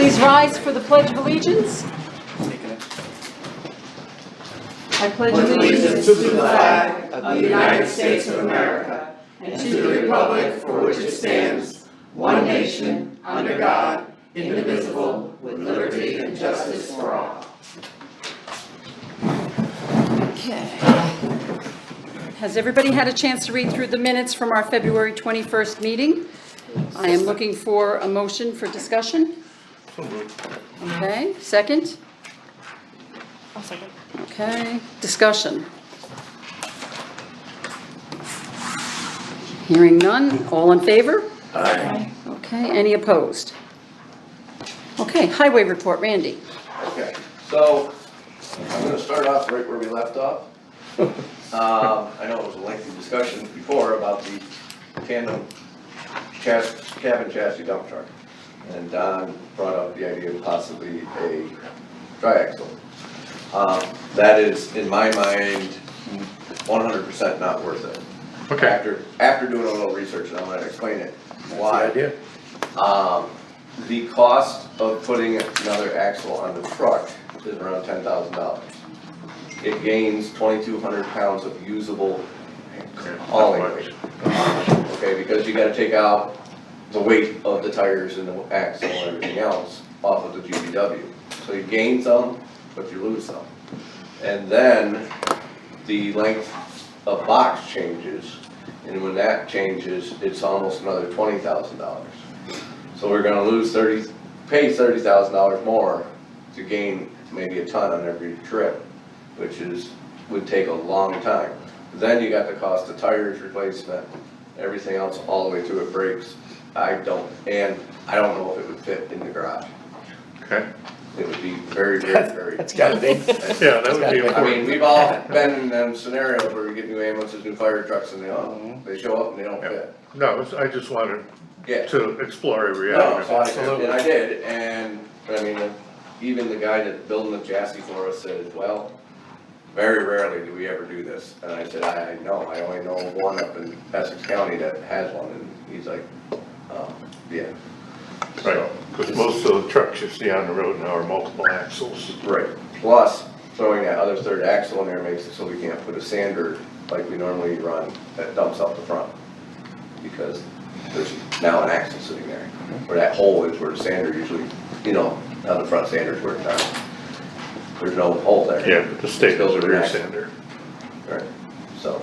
Please rise for the Pledge of Allegiance. I pledge allegiance to the flag of the United States of America and to the republic for which it stands, one nation, under God, indivisible, with liberty and justice for all. Okay. Has everybody had a chance to read through the minutes from our February 21st meeting? I am looking for a motion for discussion. Okay, second? I'll second. Okay, discussion. Hearing none, all in favor? Aye. Okay, any opposed? Okay, highway report, Randy. Okay, so I'm gonna start off right where we left off. I know it was a lengthy discussion before about the tandem cabin chassis dump truck. And Don brought up the idea of possibly a tri-axle. That is, in my mind, 100% not worth it. Okay. After doing a little research, and I'm gonna explain it. Why? Idea. The cost of putting another axle on the truck is around $10,000. It gains 2,200 pounds of usable hauling weight. Okay, because you gotta take out the weight of the tires and the axle and everything else off of the GVW. So you gain some, but you lose some. And then the length of box changes, and when that changes, it's almost another $20,000. So we're gonna pay $30,000 more to gain maybe a ton on every trip, which would take a long time. Then you got the cost of tires replacement, everything else all the way through it brakes. I don't know if it would fit in the garage. Okay. It would be very, very, very. That's gotta be. Yeah, that would be I mean, important. we've all been in them scenarios where we get new ambulances, new fire trucks, and they show up and they don't fit. No, I just wanted Yeah. to explore every No, avenue. so and I did, and I mean, even the guy that's building the chassis for us said, well, very rarely do we ever do this. And I said, I know, I only know one up in Essex County that has one, and he's like, yeah. Right, because most of the trucks you see on the road now are multiple axles. Right, plus throwing that other third axle in there makes it so we can't put a sander like we normally run that dumps out the front. Because there's now an axle sitting there, where that hole is where the sander usually, how the front sanders work down. There's no hole there. Yeah, but the state is a rear Axle. sander. Right, so,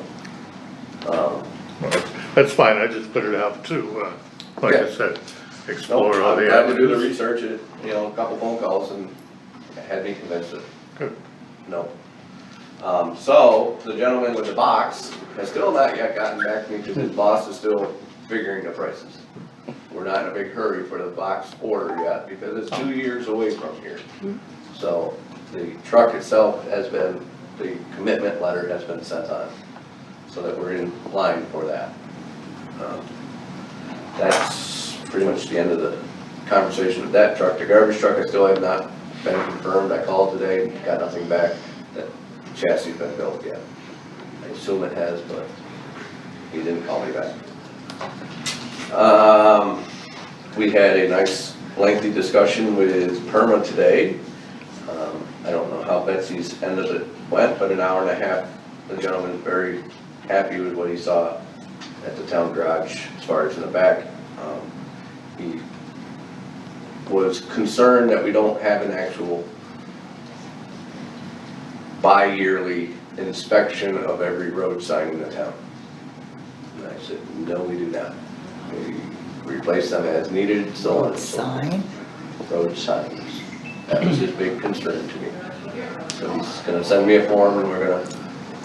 Well, that's fine, I just put it out to, like I Yeah. said, no, explore all I'm the glad to do the avenues. research, a couple phone calls and had me convinced that Good. no. So, the gentleman with the box has still not yet gotten back to me because his boss is still figuring the prices. We're not in a big hurry for the box order yet because it's 2 years away from here. So, the truck itself the commitment letter has been sent on, so that we're in line for that. That's pretty much the end of the conversation with that truck. The garbage truck, I still have not been confirmed. I called today, got nothing back that chassis has been built yet. I assume it has, but he didn't call me back. We had a nice lengthy discussion with PERMA today. I don't know how Betsy's end of it went, but an hour and a half. The gentleman's very happy with what he saw at the town garage as far as in the back. He was concerned that we don't have an actual bi-yearly inspection of every road sign in the town. And I said, no, we do not. We replace them as needed, so on and so forth. Sign? Road signs. That was his big concern to me. So he's gonna send me a form and we're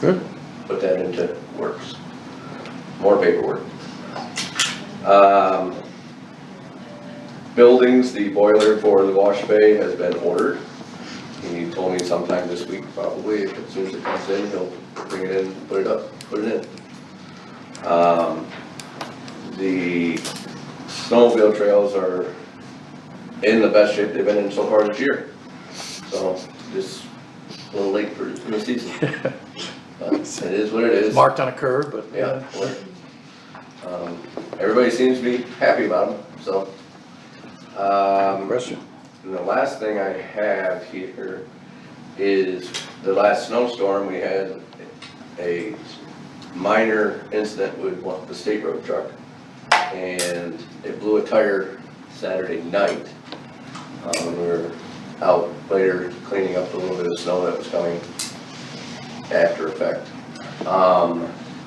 gonna put that into works. More paperwork. Buildings, the boiler for the wash bay has been ordered. He told me sometime this week, probably, as soon as it comes in, he'll bring it in, put it in. The snowmobile trails are in the best shape they've been in so far this year. So, just a little late for the season. But it is what it is. Marked on a curve, but. Yeah. Everybody seems to be happy about them, so. Question, And the last thing I have here is the last snowstorm, we had a minor incident with the state road truck, and it blew a tire Saturday night. We were out later cleaning up a little bit of snow that was coming after effect.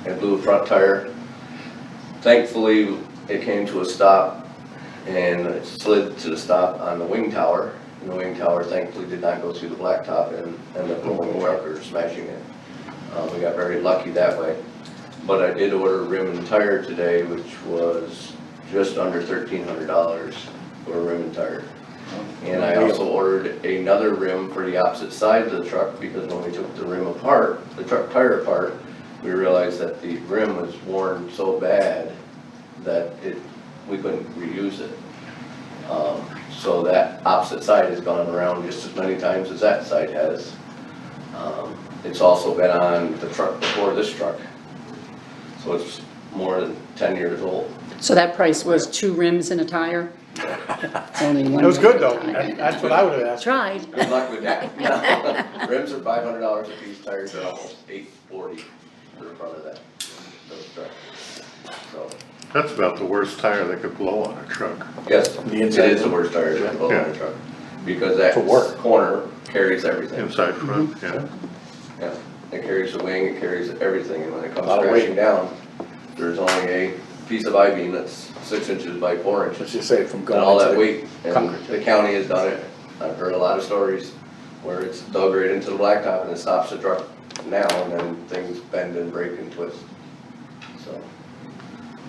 It blew a front tire. Thankfully, it came to a stop, and it slid to the stop on the wing tower. And the wing tower thankfully did not go through the blacktop and ended up rolling over or smashing it. We got very lucky that way. But I did order rim and tire today, which was just under $1,300 for a rim and tire. And I also ordered another rim for the opposite side of the truck, because when we took the rim apart, the truck tire apart, we realized that the rim was worn so bad that we couldn't reuse it. So that opposite side has gone around just as many times as that side has. It's also been on the truck before this truck. So it's more than 10 years old. So that price was 2 rims and a tire? Only one. It was good rim though, and a tire. that's what I would've asked. Tried. Good luck with that. Rims are $500 a piece, tires are almost $840 for the front of that. So, that's about the worst tire that could blow on a truck. yes, The it inside is the worst tire to blow on a truck, because that For work. corner carries everything. Inside front, yeah. Yeah, it carries the wing, it carries everything, and when it comes Lot of crashing weight. down, there's only a piece of I-beam that's 6 inches by 4 inches. Let's just say from And going all into that the weight, and concrete. the county has done it. I've heard a lot of stories where it's dug right into the blacktop and it stops the truck now, and then things bend and break and twist. So,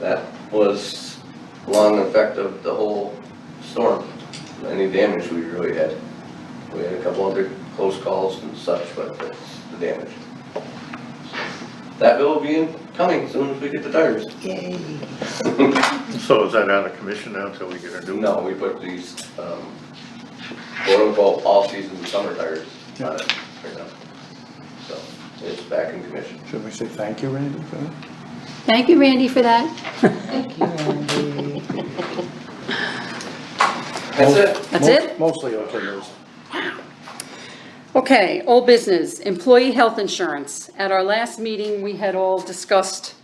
that was long effect of the whole storm. Any damage we really had. We had a couple other close calls and such, but that's the damage. That bill will be coming as soon as we get the tires. So is that out of commission now until we get a new one? No, we put these, quote unquote, all-season summer tires on it right now. So, it's back in commission. Should we say thank you, Randy, for that? Thank you, Randy, for that. Thank you, Randy. That's it. That's it? Mostly okay news. Okay, old business, employee health insurance. At our last meeting, we had all discussed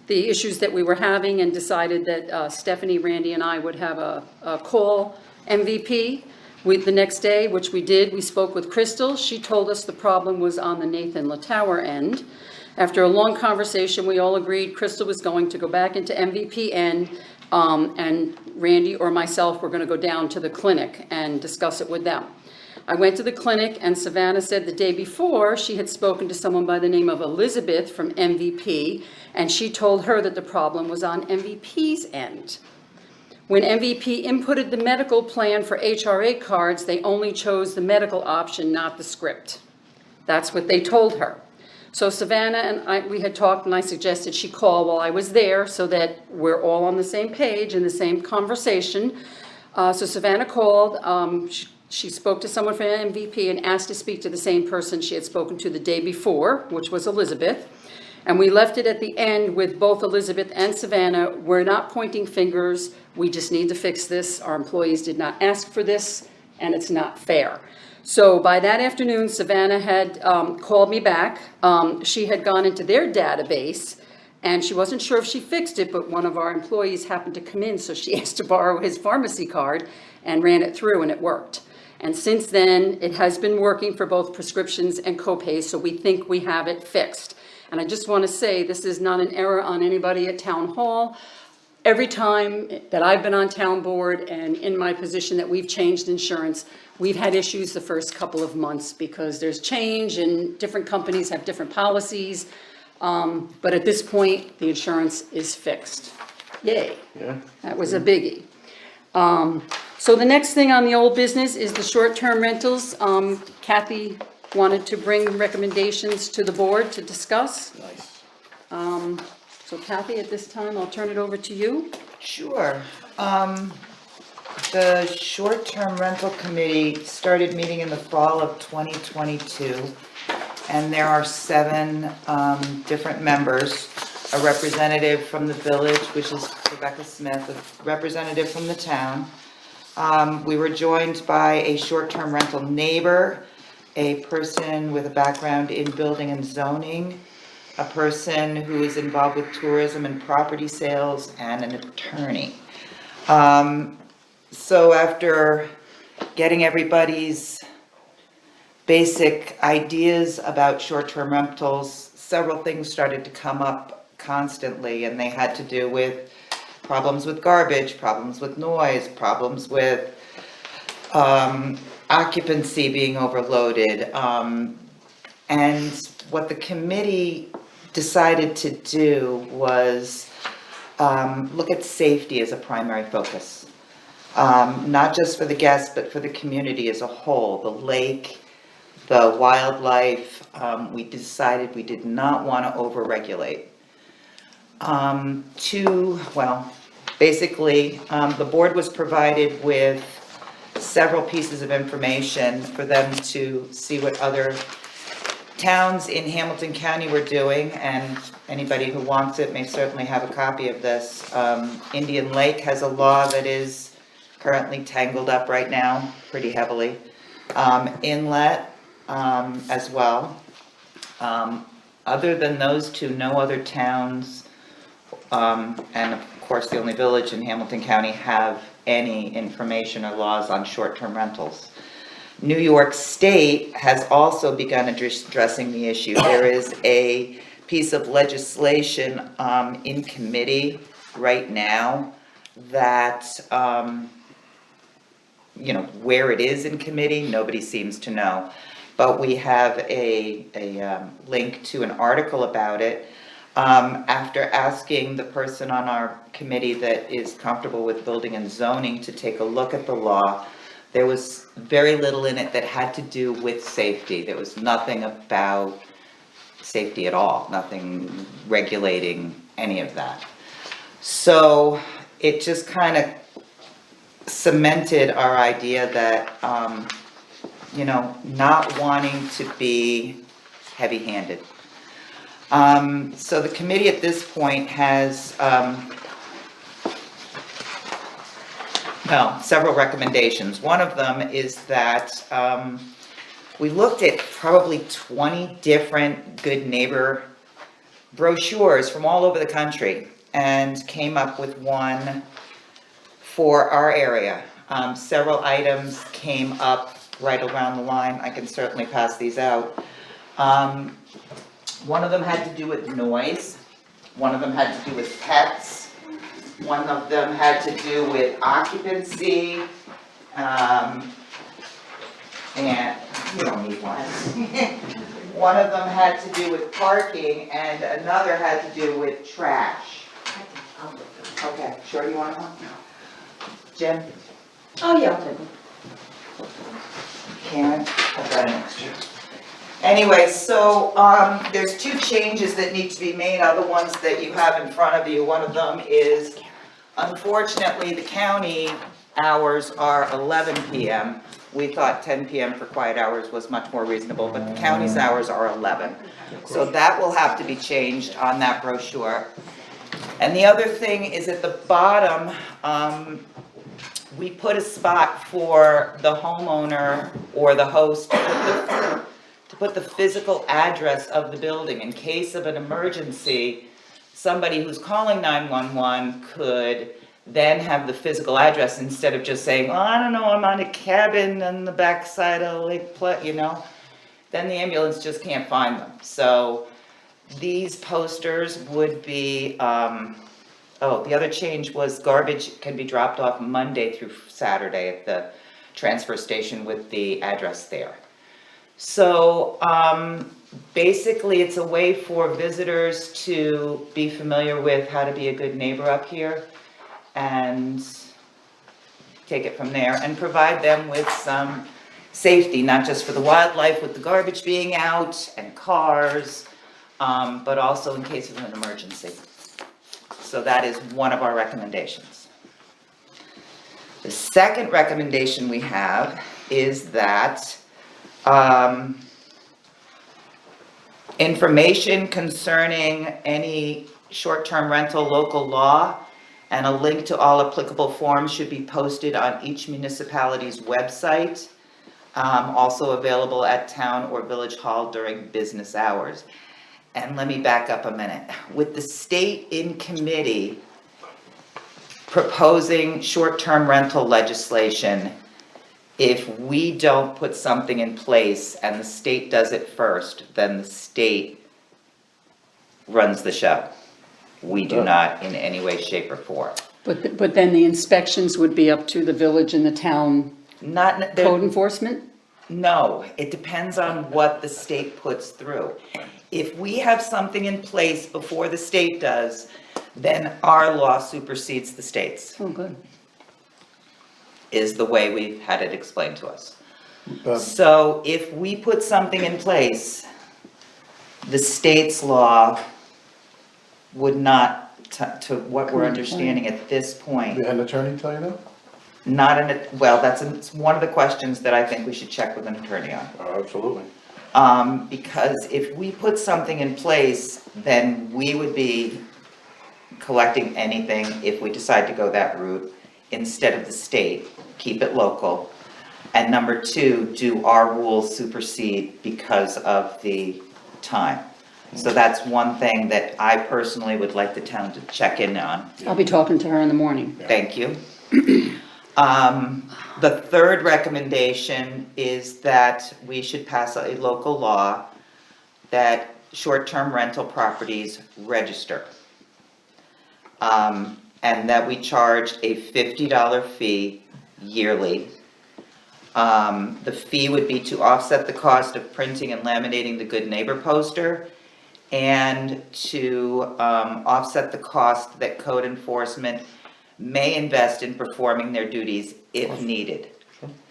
the issues that we were having and decided that Stephanie, Randy, and I would have a call MVP with the next day, which we did. We spoke with Crystal. She told us the problem was on the Nathan LaTower end. After a long conversation, we all agreed Crystal was going to go back into MVP end, and Randy or myself were going to go down to the clinic and discuss it with them. I went to the clinic, and Savannah said the day before she had spoken to someone by the name of Elizabeth from MVP, and she told her that the problem was on MVP's end. When MVP inputted the medical plan for HRA cards, they only chose the medical option, not the script. That's what they told her. So Savannah and we had talked, and I suggested she call while I was there so that we're all on the same page in the same conversation. So Savannah called. She spoke to someone from MVP and asked to speak to the same person she had spoken to the day before, which was Elizabeth. And we left it at the end with both Elizabeth and Savannah. We're not pointing fingers. We just need to fix this. Our employees did not ask for this, and it's not fair. So by that afternoon, Savannah had called me back. She had gone into their database, and she wasn't sure if she fixed it, but one of our employees happened to come in, so she asked to borrow his pharmacy card and ran it through, and it worked. And since then, it has been working for both prescriptions and copays, so we think we have it fixed. And I just want to say, this is not an error on anybody at Town Hall. Every time that I've been on town board and in my position that we've changed insurance, we've had issues the first couple of months because there's change and different companies have different policies. But at this point, the insurance is fixed. Yay. Yeah. That was a biggie. So the next thing on the old business is the short-term rentals. Kathy wanted to bring recommendations to the board to discuss. Nice. So Kathy, at this time, I'll turn it over to you. Sure. The short-term rental committee started meeting in the fall of 2022, and there are 7 different members. A representative from the village, which is Rebecca Smith, a representative from the town, We were joined by a short-term rental neighbor, a person with a background in building and zoning, a person who is involved with tourism and property sales, and an attorney. So after getting everybody's basic ideas about short-term rentals, several things started to come up constantly, and they had to do with problems with garbage, problems with noise, problems with occupancy being overloaded. And what the committee decided to do was look at safety as a primary focus. Not just for the guests, but for the community as a whole, the lake, the wildlife. We decided we did not want to overregulate. Basically, the board was provided with several pieces of information for them to see what other towns in Hamilton County were doing, and anybody who wants it may certainly have a copy of this. Indian Lake has a law that is currently tangled up right now, pretty heavily. Inlet, as well. Other than those two, no other towns, and of course the only village in Hamilton County have any information or laws on short-term rentals. New York State has also begun addressing the issue. There is a piece of legislation in committee right now that, where it is in committee, nobody seems to know. But we have a link to an article about it. After asking the person on our committee that is comfortable with building and zoning to take a look at the law, there was very little in it that had to do with safety. There was nothing about safety at all, nothing regulating any of that. So it just kind of cemented our idea that, not wanting to be heavy-handed. So the committee at this point has, several recommendations. One of them is that we looked at probably 20 different Good Neighbor brochures from all over the country and came up with one for our area. Several items came up right around the line. I can certainly pass these out. One of them had to do with noise. One of them had to do with pets. One of them had to do with occupancy. And you don't need one. One of them had to do with parking, and another had to do with trash. Okay, sure you want one? Jim? Oh, yeah, I'll take one. Karen? I've got an extra. Anyway, so there's two changes that need to be made, other ones that you have in front of you. One of them is, unfortunately, the county hours are 11 p.m. We thought 10 p.m. for quiet hours was much more reasonable, but the county's hours are 11. So that will have to be changed on that brochure. And the other thing is at the bottom, we put a spot for the homeowner or the host to put the physical address of the building. In case of an emergency, somebody who's calling 911 could then have the physical address instead of just saying, well, I don't know, I'm on a cabin on the backside of Lake Then the ambulance just can't find them. So these posters would be, the other change was garbage can be dropped off Monday through Saturday at the transfer station with the address there. So basically it's a way for visitors to be familiar with how to be a good neighbor up here and take it from there and provide them with some safety, not just for the wildlife with the garbage being out and cars, but also in case of an emergency. So that is one of our recommendations. The second recommendation we have is that information concerning any short-term rental local law And a link to all applicable forms should be posted on each municipality's website, also available at town or village hall during business hours. And let me back up a minute. With the state in committee proposing short-term rental legislation, if we don't put something in place and the state does it first, then the state runs the show. We do not in any way, shape, or form. But then the inspections would be up to the village and the town Not, code enforcement? no, it depends on what the state puts through. If we have something in place before the state does, then our law supersedes the state's, Oh, good. is the way we've had it explained to us. But So if we put something in place, the state's law would not, to what we're understanding at this point, you had an attorney tell you that? not in a, well, it's one of the questions that I think we should check with an attorney on. Oh, absolutely. Because if we put something in place, then we would be collecting anything if we decide to go that route instead of the state, keep it local. And number two, do our rules supersede because of the time? So that's one thing that I personally would like the town to check in on. I'll be talking to her in the morning. Thank you. The third recommendation is that we should pass a local law that short-term rental properties register. And that we charge a $50 fee yearly. The fee would be to offset the cost of printing and laminating the Good Neighbor poster and to offset the cost that code enforcement may invest in performing their duties if needed.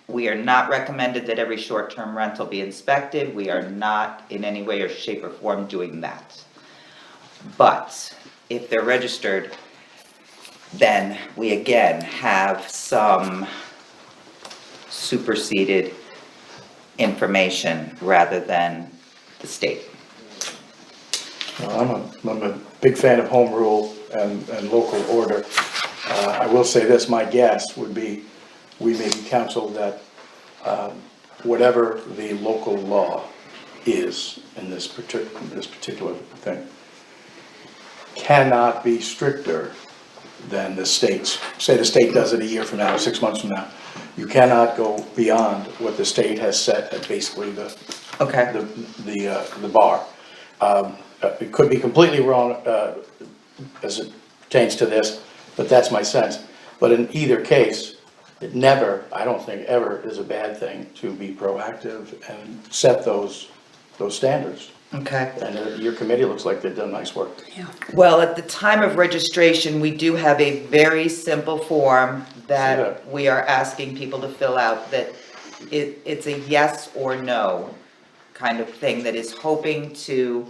We are not recommended that every short-term rental be inspected. We are not in any way or shape or form doing that. But if they're registered, then we again have some superseded information rather than the state. Well, I'm a big fan of home rule and local order. I will say this, my guess would be, we may be counseled that whatever the local law is in this particular thing cannot be stricter than the state's. Say the state does it a year from now, 6 months from now. You cannot go beyond what the state has set at basically the bar. It could be completely wrong as it pertains to this, but that's my sense. But in either case, it never, I don't think ever is a bad thing to be proactive and set those standards. Okay. And your committee looks like they've done nice work. Yeah. Well, at the time of registration, we do have a very simple form that we are asking people to fill out, that it's a yes or no kind of thing that is hoping to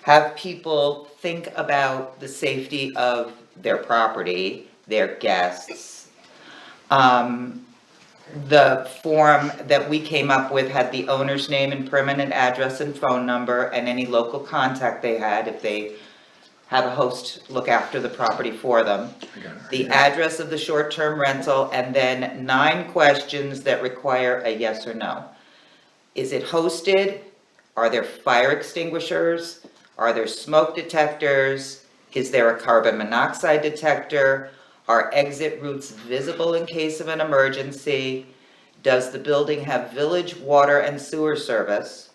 have people think about the safety of their property, their guests. The form that we came up with had the owner's name and permanent address and phone number and any local contact they had if they have a host look after the property for them. The address of the short-term rental, and then 9 questions that require a yes or no. Is it hosted? Are there fire extinguishers? Are there smoke detectors? Is there a carbon monoxide detector? Are exit routes visible in case of an emergency? Does the building have village water and sewer service?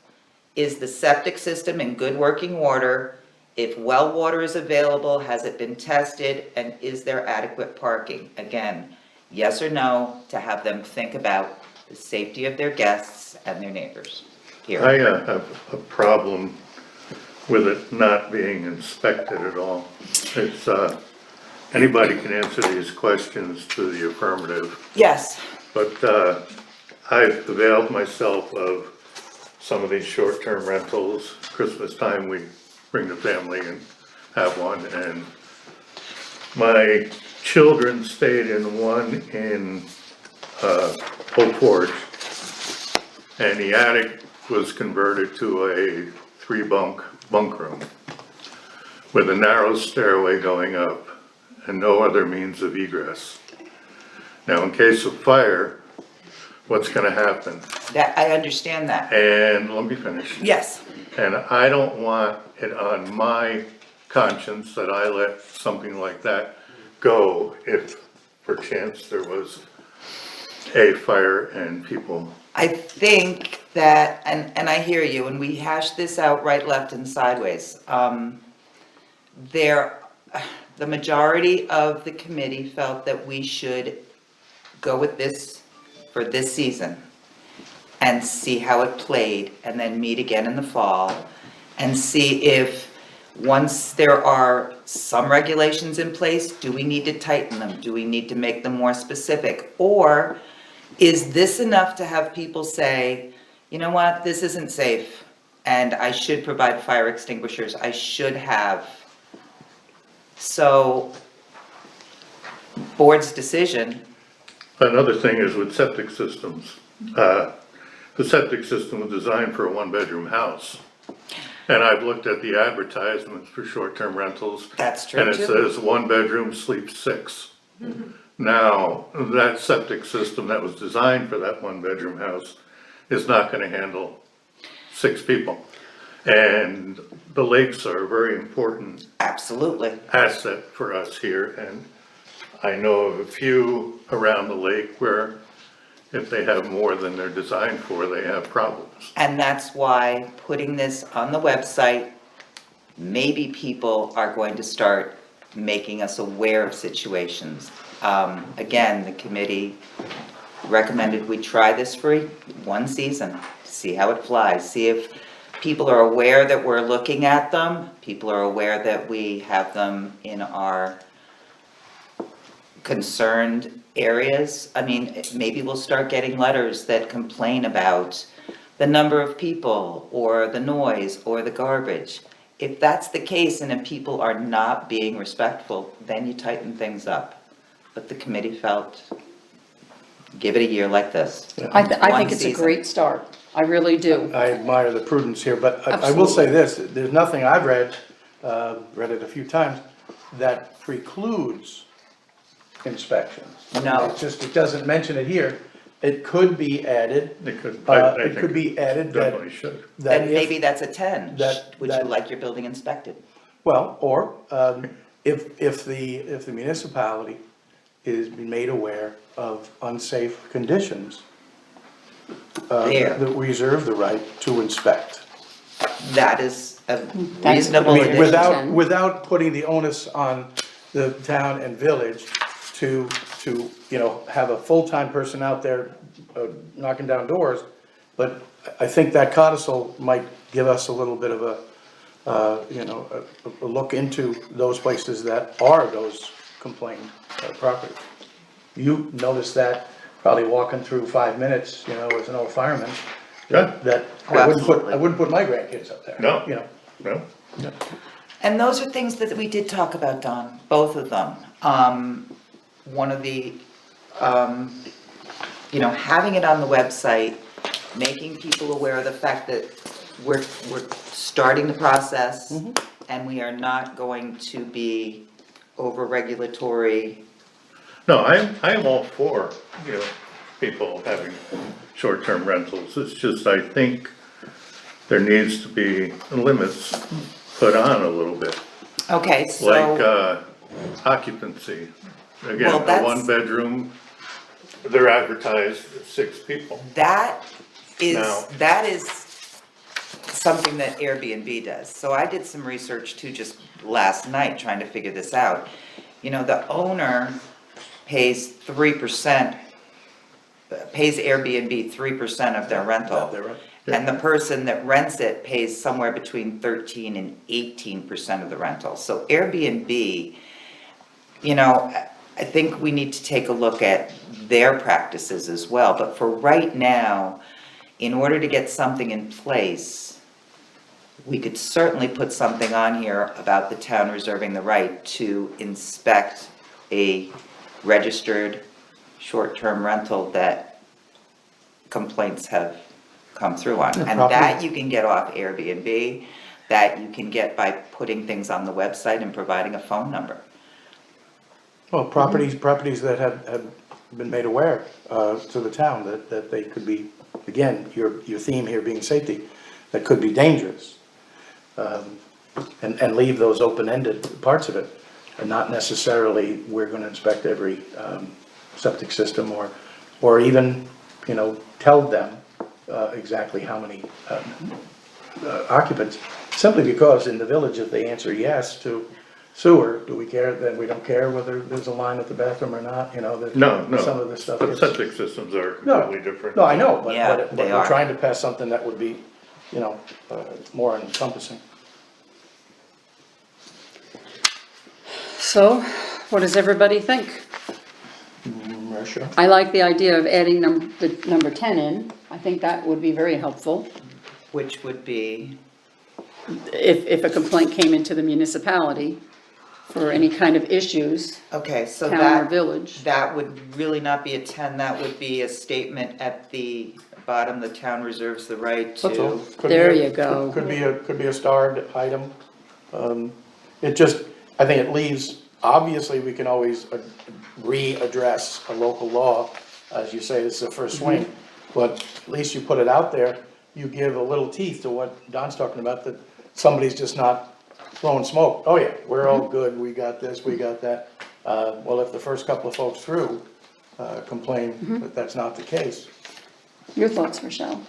Is the septic system in good working order? If well water is available, has it been tested? And is there adequate parking? Again, yes or no, to have them think about the safety of their guests and their neighbors. Here. I have a problem with it not being inspected at all. It's, anybody can answer these questions to the affirmative, Yes. but I've availed myself of some of these short-term rentals. Christmas time, we bring the family and have one, and my children stayed in one in Oak Forge, and the attic was converted to a 3-bunk bunk room with a narrow stairway going up. and no other means of egress. Now, in case of fire, what's gonna happen? That, I understand that. And let me finish. Yes, And I don't want it on my conscience that I let something like that go if perchance there was a fire and people. I think that, and I hear you, and we hashed this out right, left, and sideways. The majority of the committee felt that we should go with this for this season and see how it played, and then meet again in the fall and see if, once there are some regulations in place, do we need to tighten them? Do we need to make them more specific? Or is this enough to have people say, you know what, this isn't safe, and I should provide fire extinguishers, I should have. So, board's decision. Another thing is with septic systems. The septic system was designed for a one-bedroom house. And I've looked at the advertisements for short-term rentals. That's true And it too. says one bedroom, sleeps 6. Now, that septic system that was designed for that one-bedroom house is not gonna handle 6 people. And the lakes are a very important Absolutely. asset for us here, and I know of a few around the lake where if they have more than they're designed for, they have problems. And that's why putting this on the website, maybe people are going to start making us aware of situations. Again, the committee recommended we try this for one season, see how it flies, see if people are aware that we're looking at them, people are aware that we have them in our concerned areas. I mean, maybe we'll start getting letters that complain about the number of people, or the noise, or the garbage. If that's the case, and if people are not being respectful, then you tighten things up. But the committee felt, give it a year like this. I think One it's a season. great start. I really do. I admire the prudence here, but I will say this, there's nothing I've read it a few times, that precludes inspections. No. It doesn't mention it here. It could be added. It could, I It could think be added definitely that, should. that Then if, maybe that's a 10. that- Would you that- like your building inspected? well, or, if the municipality is made aware of unsafe conditions, There. that we reserve the right to inspect. That is a That's reasonable I mean, addition. without putting the onus on the town and village to, have a full-time person out there knocking down doors. But I think that codicil might give us a little bit of a look into those places that are those complained properties. You noticed that probably walking through 5 minutes, as an old fireman, Yeah. that Oh, absolutely. I wouldn't put my grandkids up there. No. You know. No? And those are things that we did talk about, Don, both of them. One of the, having it on the website, making people aware of the fact that we're starting the process, and we are not going to be over-regulatory. No, I'm all for, people having short-term rentals. It's just, I think there needs to be limits put on a little bit. Okay, so, Like, occupancy. Again, Well, a that's- one-bedroom, they're advertised at 6 people. that Now- is something that Airbnb does. So I did some research too, just last night, trying to figure this out. The owner pays 3%, pays Airbnb 3% of their rental. They're right. And the person that rents it pays somewhere between 13 and 18% of the rental. So Airbnb, I think we need to take a look at their practices as well. But for right now, in order to get something in place, we could certainly put something on here about the town reserving the right to inspect a registered short-term rental that complaints have come through on. And property. that you can get off Airbnb, that you can get by putting things on the website and providing a phone number. Well, properties that have been made aware, to the town that they could be, again, your theme here being safety, that could be dangerous. And leave those open-ended parts of it, and not necessarily, we're gonna inspect every, septic system, or even, tell them, exactly how many, occupants, simply because in the village, if they answer yes to sewer, do we care, then we don't care whether there's a line at the bathroom or not, that No, no. some of the stuff But is. septic systems are No, completely different. No, I know, but, Yeah, but they we're are. trying to pass something that would be, more encompassing. So, what does everybody think? Sure. I like the idea of adding the number 10 in. I think that would be very helpful. Which would be, If a complaint came into the municipality for any kind of issues, okay, so town or that, village. that would really not be a 10, that would be a statement at the bottom, the town reserves the right That's all. to. Could be There a- you go. Could be a starred item. It just, I think it leaves, obviously, we can always readdress a local law, as you say, this is the first swing. But at least you put it out there, you give a little teeth to what Don's talking about, that somebody's just not blowing smoke. Oh yeah, we're all good, we got this, we got that. Well, if the first couple of folks through, complain that that's not the case. Your thoughts, Rochelle?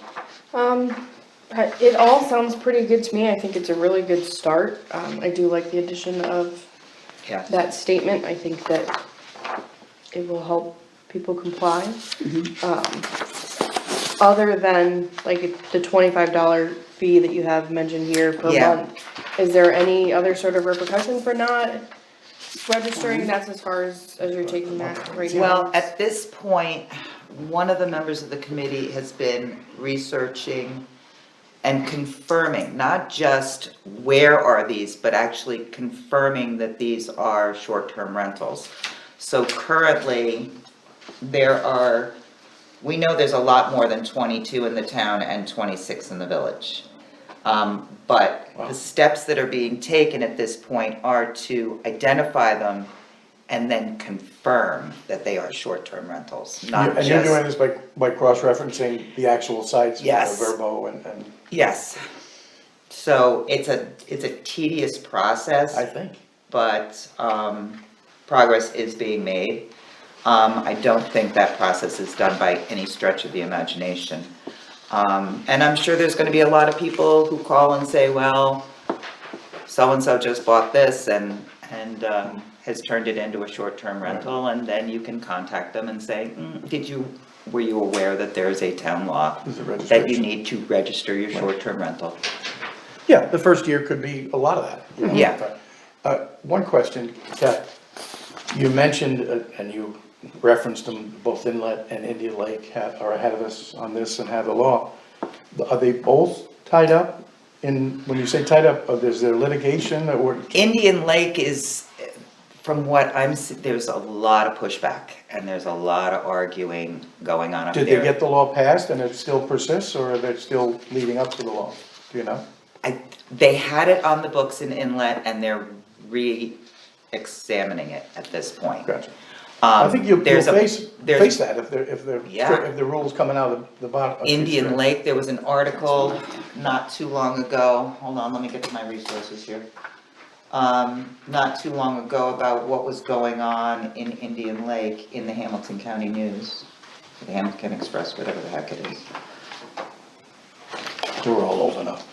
It all sounds pretty good to me. I think it's a really good start. I do like the addition of Yeah. that statement. I think that it will help people comply. Other than like the $25 fee that you have mentioned here per Yeah. month, is there any other sort of repercussion for not registering? That's as far as you're taking that right now? Well, at this point, one of the members of the committee has been researching and confirming, not just where are these, but actually confirming that these are short-term rentals. So currently, we know there's a lot more than 22 in the town and 26 in the village. But the steps that are being taken at this point are to identify them and then confirm that they are short-term rentals, not And you're doing just, this by cross-referencing the actual sites, Yes. Verbo and yes. So it's a tedious process. I think. But progress is being made. I don't think that process is done by any stretch of the imagination. And I'm sure there's gonna be a lot of people who call and say, well, so-and-so just bought this and has turned it into a short-term rental, and then you can contact them and say, were you aware that there's a town law There's a that you registration. need to register your short-term rental? Yeah, the first year could be a lot of that. Yeah. One question, Kat, you mentioned, and you referenced them, both Inlet and Indian Lake are ahead of us on this and have the law. Are they both tied up when you say tied up, is there litigation or? Indian Lake is, from what there's a lot of pushback and there's a lot of arguing going on up there. Did they get the law passed and it still persists, or are they still leading up to the law? Do you know? They had it on the books in Inlet and they're re-examining it at this point. Gotcha. I think you'll there's a- face there's- that if Yeah. the rules coming out of the bottom. Indian Lake, there was an article not too long ago, hold on, let me get to my resources here. Not too long ago about what was going on in Indian Lake in the Hamilton County News, the Hamilton Express, whatever the heck it is. We're all old enough.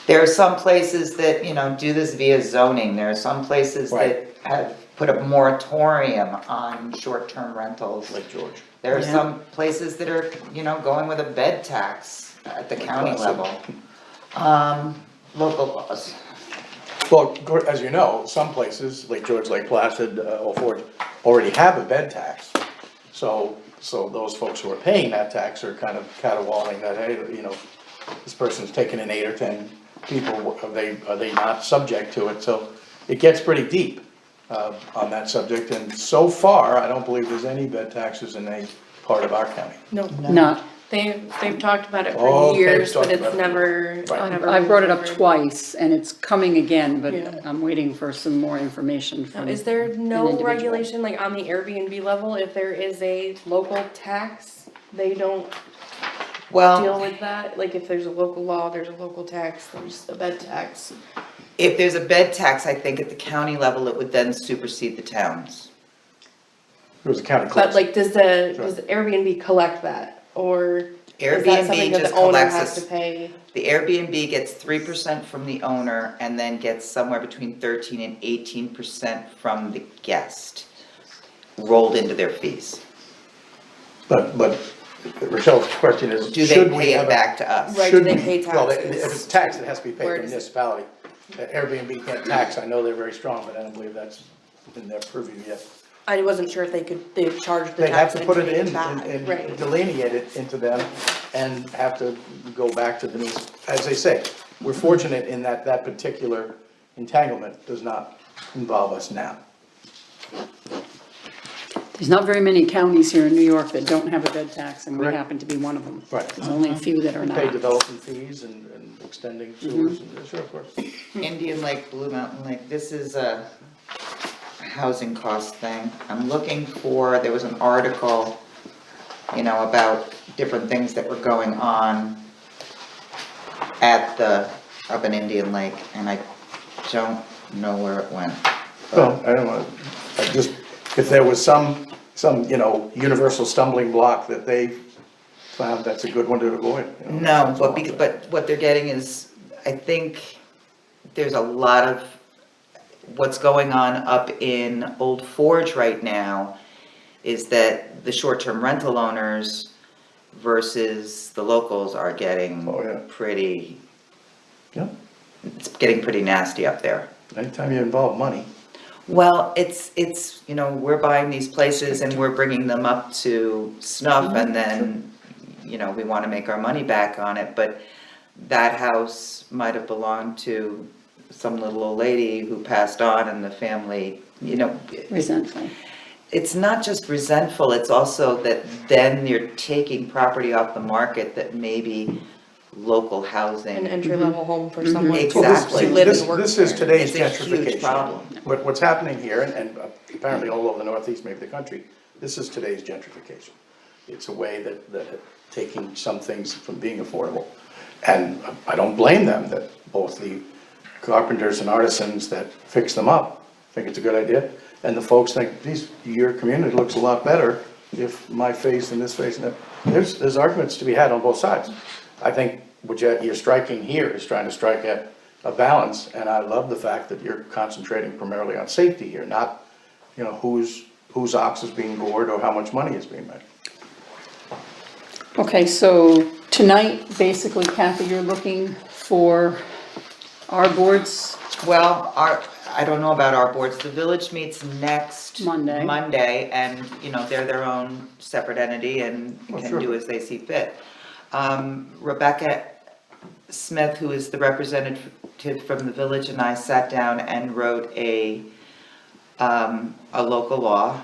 There are some places that, do this via zoning, there are some places that Right. have put a moratorium on short-term rentals. Lake George. There are Yeah. some places that are, going with a bed tax at the county Placid. level. Local laws. Well, as you know, some places, Lake George, Lake Placid, Old Forge, already have a bed tax. So those folks who are paying that tax are kind of caterwauling that, hey, this person's taking in 8 or 10 people, are they not subject to it? So it gets pretty deep on that subject, and so far, I don't believe there's any bed taxes in any part of our county. No. Not, They've talked about it Oh, for they've years, but talked it's about it. never. Right. never I've brought it up moved forward. twice, and it's coming again, but Yeah. I'm waiting for some more information Now, from. is there an no individual. regulation, like on the Airbnb level, if there is a local tax, they don't deal Well, with that? Like if there's a local law, there's a local tax, there's a bed tax. if there's a bed tax, I think at the county level, it would then supersede the towns. It was a county But clerk. like, does the Airbnb collect that, or is that Airbnb something that just the owner collects has to us, pay? the Airbnb gets 3% from the owner and then gets somewhere between 13 and 18% from the guest rolled into their fees. But Rochelle's question is, Do they should we pay have it a? back to us? Right, do should they we- pay Well, taxes? if it's taxed, it has to be paid Where to the does it- municipality. Airbnb can't tax, I know they're very strong, but I don't believe that's in their purview yet. I wasn't sure if they charged the They'd have tax to put it and in paid back. and Right. delineate it into them and have to go back to the new, as they say, we're fortunate in that that particular entanglement does not involve us now. There's not very many counties here in New York that don't have a bed tax, and we Right. happen to be one of them. Right. There's only a few that are We pay not. development fees and extending sewers, and sure, of course. Indian Lake, Blue Mountain Lake, this is a housing cost thing. I'm looking for, there was an article, about different things that were going on up in Indian Lake, and I don't know where it went. Well, I don't know, I just, if there was some, universal stumbling block that they found, that's a good one to avoid. No, That's all. but what they're getting is, I think there's a lot of, what's going on up in Old Forge right now is that the short-term rental owners versus the locals are getting Oh, yeah. pretty, Yeah, it's getting pretty nasty up there. anytime you involve money. Well, it's, we're buying these places and we're bringing them up to snuff and then, we wanna make our money back on it, but that house might have belonged to some little old lady who passed on and the family, Resentful. it's not just resentful, it's also that then you're taking property off the market that maybe local An housing. entry-level home for someone to Exactly. live This- and work This is there. today's It's a huge gentrification. problem. What's happening here, and apparently all over the Northeast, maybe the country, this is today's gentrification. It's a way that taking some things from being affordable. And I don't blame them, that both the carpenters and artisans that fix them up think it's a good idea, and the folks think, geez, your community looks a lot better if my face and this face and that. There's arguments to be had on both sides. I think what you're striking here is trying to strike at a balance, and I love the fact that you're concentrating primarily on safety here, not, whose ox is being gored or how much money is being made. Okay, so tonight, basically Kathy, you're looking for our boards, Well, I don't know about our boards, the village meets next Monday. and, they're their own separate entity and Oh, can sure. do as they see fit. Rebecca Smith, who is the representative from the village, and I sat down and wrote a local law.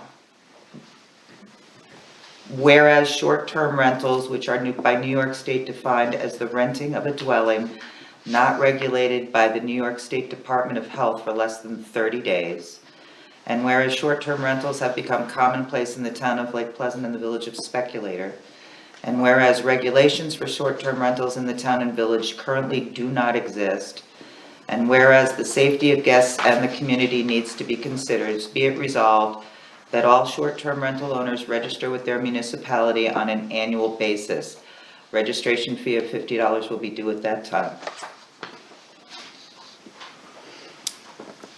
Whereas short-term rentals, which are by New York State defined as the renting of a dwelling not regulated by the New York State Department of Health for less than 30 days. And whereas short-term rentals have become commonplace in the town of Lake Pleasant and the village of Speculator. And whereas regulations for short-term rentals in the town and village currently do not exist. And whereas the safety of guests and the community needs to be considered, be it resolved that all short-term rental owners register with their municipality on an annual basis. Registration fee of $50 will be due at that time.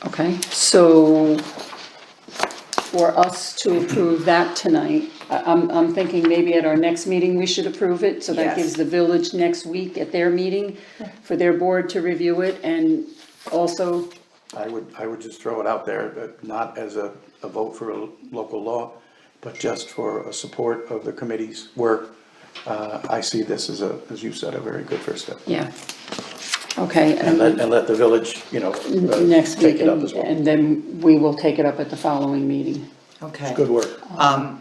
okay? So for us to approve that tonight, I'm thinking maybe at our next meeting, we should approve it, so that Yes. gives the village next week at their meeting for their board to review it, and also, I would just throw it out there, not as a vote for a local law, but just for a support of the committee's work. I see this as you said, a very good first step. yeah. Okay, And let the village, next take week, it up as well. and then we will take it up at the following meeting. Okay. It's good work.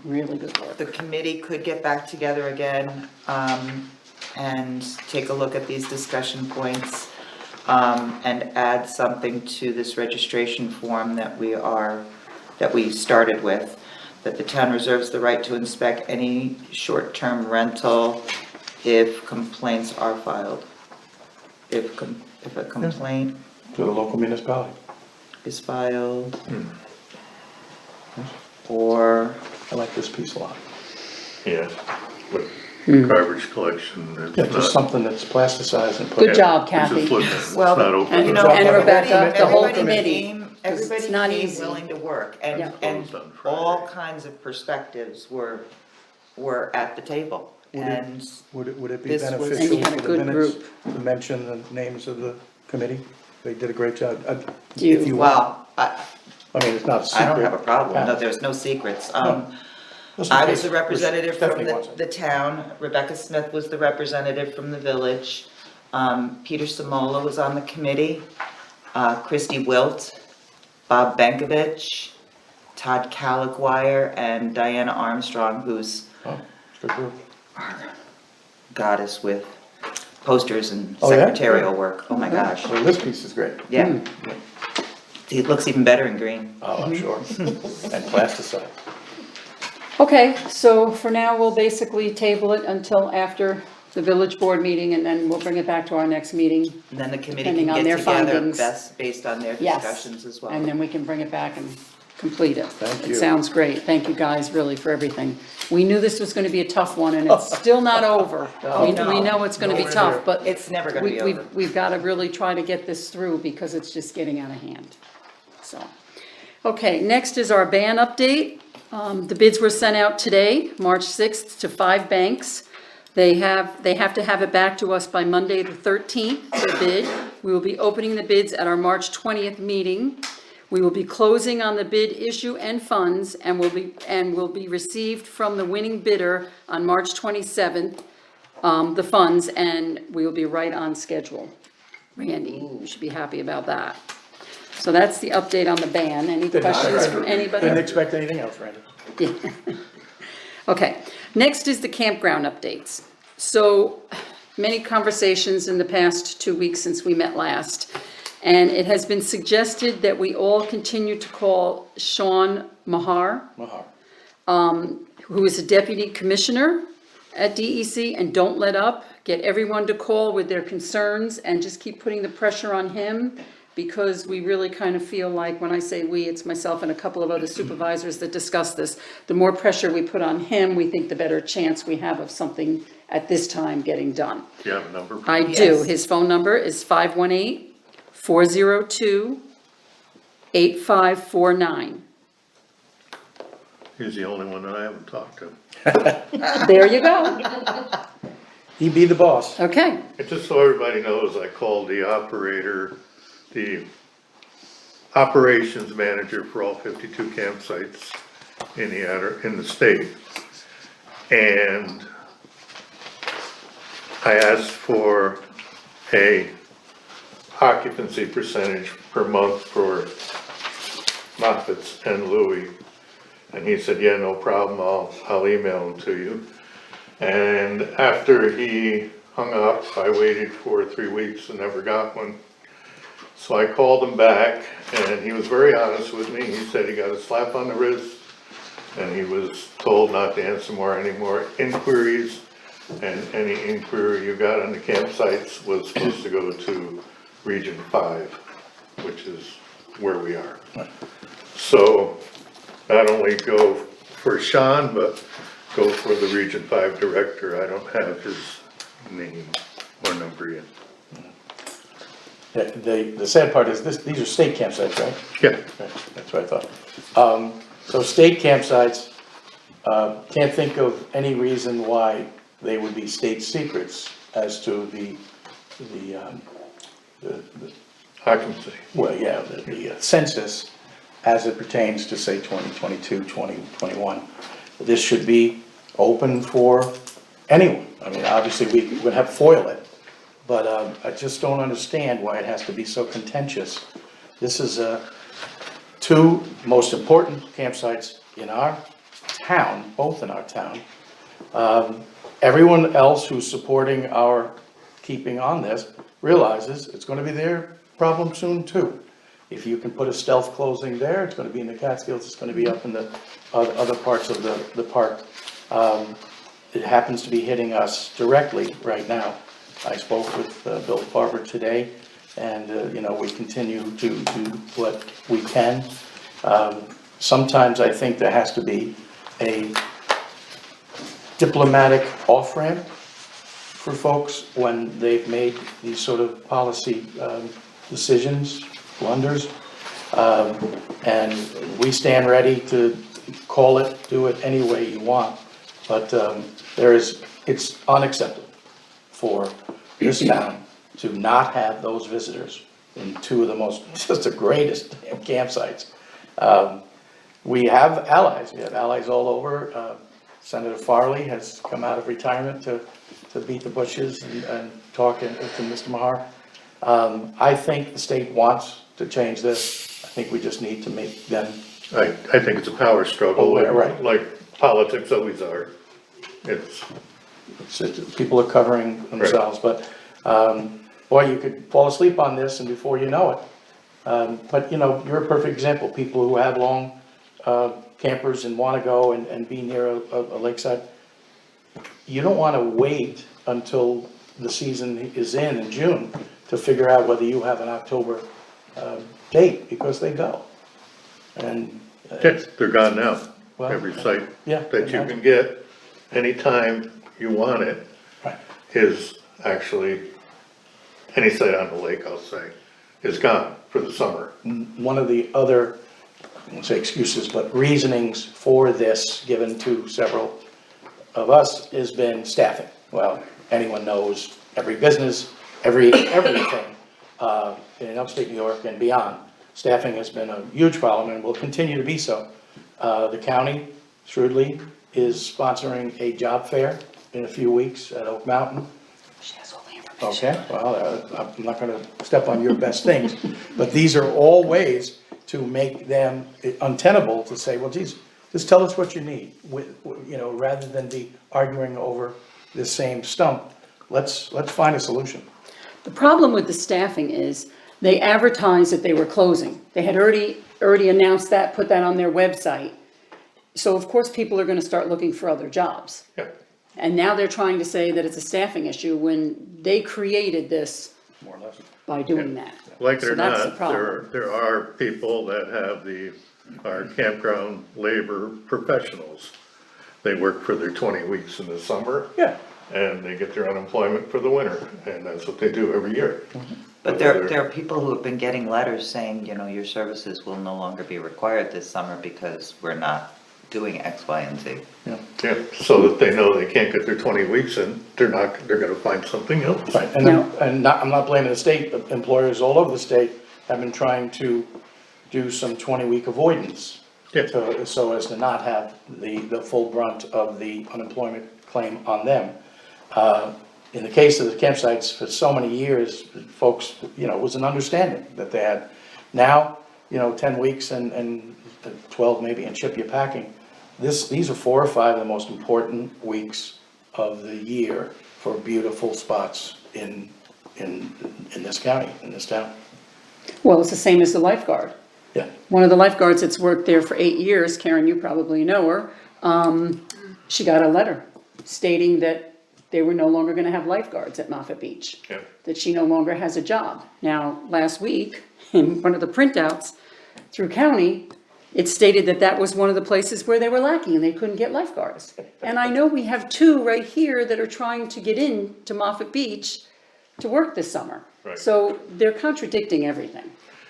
Really good work. The committee could get back together again, and take a look at these discussion points, and add something to this registration form that we started with, that the town reserves the right to inspect any short-term rental if complaints are filed. If a complaint To the local municipality. is filed, or, I like this piece a lot. Yeah, with garbage collection, it's Yeah, just not. something that's plasticized and put. Good job, It's Kathy. just looking, it's Well, not open. and you you know, and Rebecca, the whole everybody committee, came, 'cause everybody it's not came easy. willing to work, Yeah. and Closed on Friday. all kinds of perspectives were at the table, Would it- and Would it be This was- beneficial And you had a for the good minutes group. to mention the names of the committee? They did a great job. Do you- If you want. well, I mean, it's not a secret. I don't have a problem, no, Yeah. there's no secrets. Just in I case was the representative from Stephanie wants it. the town, Rebecca Smith was the representative from the village, Peter Samola was on the committee, Christy Wilt, Bob Benkovich, Todd Caliquire, and Diana Armstrong, who's Oh, it's a good group. goddess with posters and Oh, yeah? secretarial work, oh my gosh, Well, this piece is great. yeah. It looks even better in green. Oh, I'm sure. And plasticized. Okay, so for now, we'll basically table it until after the village board meeting, and then we'll bring it back to our next meeting. And then the committee Depending can on get their together findings. best based on their Yes. discussions as well. And then we can bring it back and complete it. Thank It you. sounds great. Thank you guys really for everything. We knew this was gonna be a tough one, and it's still not over. We know it's gonna be Nowhere tough, near. but It's never gonna be we've, over. we've gotta really try to get this through because it's just getting out of hand, so. Okay, next is our ban update. The bids were sent out today, March 6th, to 5 banks. They have to have it back to us by Monday, the 13th, the bid. We will be opening the bids at our March 20th meeting. We will be closing on the bid issue and funds, and will be received from the winning bidder on March 27th, the funds, and we will be right on schedule. Randy, you should be happy about that. So that's the update on the ban. Any questions from anybody? Didn't expect anything else, Randy. Okay, next is the campground updates. So, many conversations in the past 2 weeks since we met last, and it has been suggested that we all continue to call Sean Mahar, Mahar. who is a deputy commissioner at DEC, and don't let up. Get everyone to call with their concerns and just keep putting the pressure on him, because we really kind of feel like, when I say we, it's myself and a couple of other supervisors that discuss this. The more pressure we put on him, we think the better chance we have of something at this time getting done. Do you have a number? I do. Yes. His phone number is 518-402-8549. He's the only one that I haven't talked to. There you go. He be the boss. Okay, And just so everybody knows, I called the operations manager for all 52 campsites in the state. And I asked for a occupancy percentage per month for Moffitt's and Louis. And he said, yeah, no problem, I'll email them to you. And after he hung up, I waited for 3 weeks and never got one. So I called him back, and he was very honest with me. He said he got a slap on the wrist, and he was told not to answer any more inquiries, and any inquiry you got on the campsites was supposed to go to Region 5, which is where we are. So not only go for Sean, but go for the Region 5 director. I don't have his name or number yet. The sad part is these are state campsites, right? Yeah, Right, that's what I thought. So state campsites, can't think of any reason why they would be state secrets as to the occupancy. well, yeah, the census as it pertains to, say, 2022, 2021. This should be open for anyone. I mean, obviously, we would have to foil it, but I just don't understand why it has to be so contentious. This is two most important campsites in our town, both in our town. Everyone else who's supporting our keeping on this realizes it's gonna be their problem soon too. If you can put a stealth closing there, it's gonna be in the Catskills, it's gonna be up in the other parts of the park. It happens to be hitting us directly right now. I spoke with Bill Farber today, and, we continue to do what we can. Sometimes I think there has to be a diplomatic off-ramp for folks when they've made these sort of policy decisions, blunders. And we stand ready to call it, do it any way you want. But it's unacceptable for this town to not have those visitors in two of the most, just the greatest campsites. We have allies all over. Senator Farley has come out of retirement to beat the bushes and talk to Mr. Mahar. I think the state wants to change this. I think we just need to make them. I think it's a power struggle, Oh, right. like politics always are. It's, People are covering themselves, but, boy, you could fall asleep on this and before you know it. But, you're a perfect example, people who have long, campers and wanna go and be near a lakeside. You don't wanna wait until the season is in June to figure out whether you have an October, date, because they go. And, they're gone now, Well, every site yeah, that you can get, anytime you want it, right. is actually, any site on the lake, I'll say, is gone for the summer. One of the other, I won't say excuses, but reasonings for this, given to several of us, has been staffing. Well, anyone knows every business, everything, in upstate New York and beyond. Staffing has been a huge problem and will continue to be so. The county shrewdly is sponsoring a job fair in a few weeks at Oak Mountain. She has all the information. Okay, well, I'm not gonna step on your best things, but these are all ways to make them untenable, to say, well, geez, just tell us what you need, rather than be arguing over the same stump. Let's find a solution. The problem with the staffing is they advertised that they were closing. They had already announced that, put that on their website. So of course, people are gonna start looking for other jobs. Yeah. And now they're trying to say that it's a staffing issue when they created this More or less. by doing that. Like it So or that's the not, problem. there are people that have are campground labor professionals. They work for their 20 weeks in the summer. Yeah. And they get their unemployment for the winter, and that's what they do every year. But there are people who have been getting letters saying, your services will no longer be required this summer because we're not doing X, Y, and Z. Yeah, so that they know they can't get their 20 weeks in, they're gonna find something else. Right, and I'm not blaming the state, but employers all over the state have been trying to do some 20-week avoidance. Yeah. So as to not have the full brunt of the unemployment claim on them. In the case of the campsites, for so many years, folks, it was an understanding that they had. Now, 10 weeks and 12 maybe, and ship you packing. These are 4 or 5 of the most important weeks of the year for beautiful spots in this county, in this town. Well, it's the same as the lifeguard. Yeah. One of the lifeguards that's worked there for 8 years, Karen, you probably know her, she got a letter stating that they were no longer gonna have lifeguards at Moffett Beach. Yeah. That she no longer has a job. Now, last week, in one of the printouts through county, it stated that that was one of the places where they were lacking and they couldn't get lifeguards. And I know we have 2 right here that are trying to get in to Moffett Beach to work this summer. Right. So they're contradicting everything.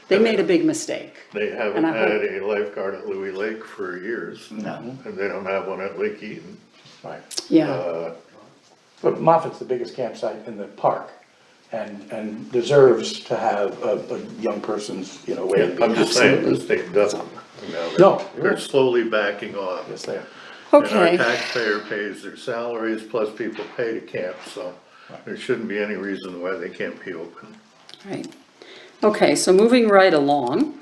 They made a big mistake. They haven't And I had a lifeguard at Louis Lake for years. No. And they don't have one at Lake Eaton. Right. Yeah, But Moffitt's the biggest campsite in the park and deserves to have a young person's, way to be. I'm just saying, the state doesn't. No. They're slowly backing off. Yes, they are. And okay. our taxpayer pays their salaries, plus people pay to camp, so there shouldn't be any reason why they can't be open. Right. Okay, so moving right along.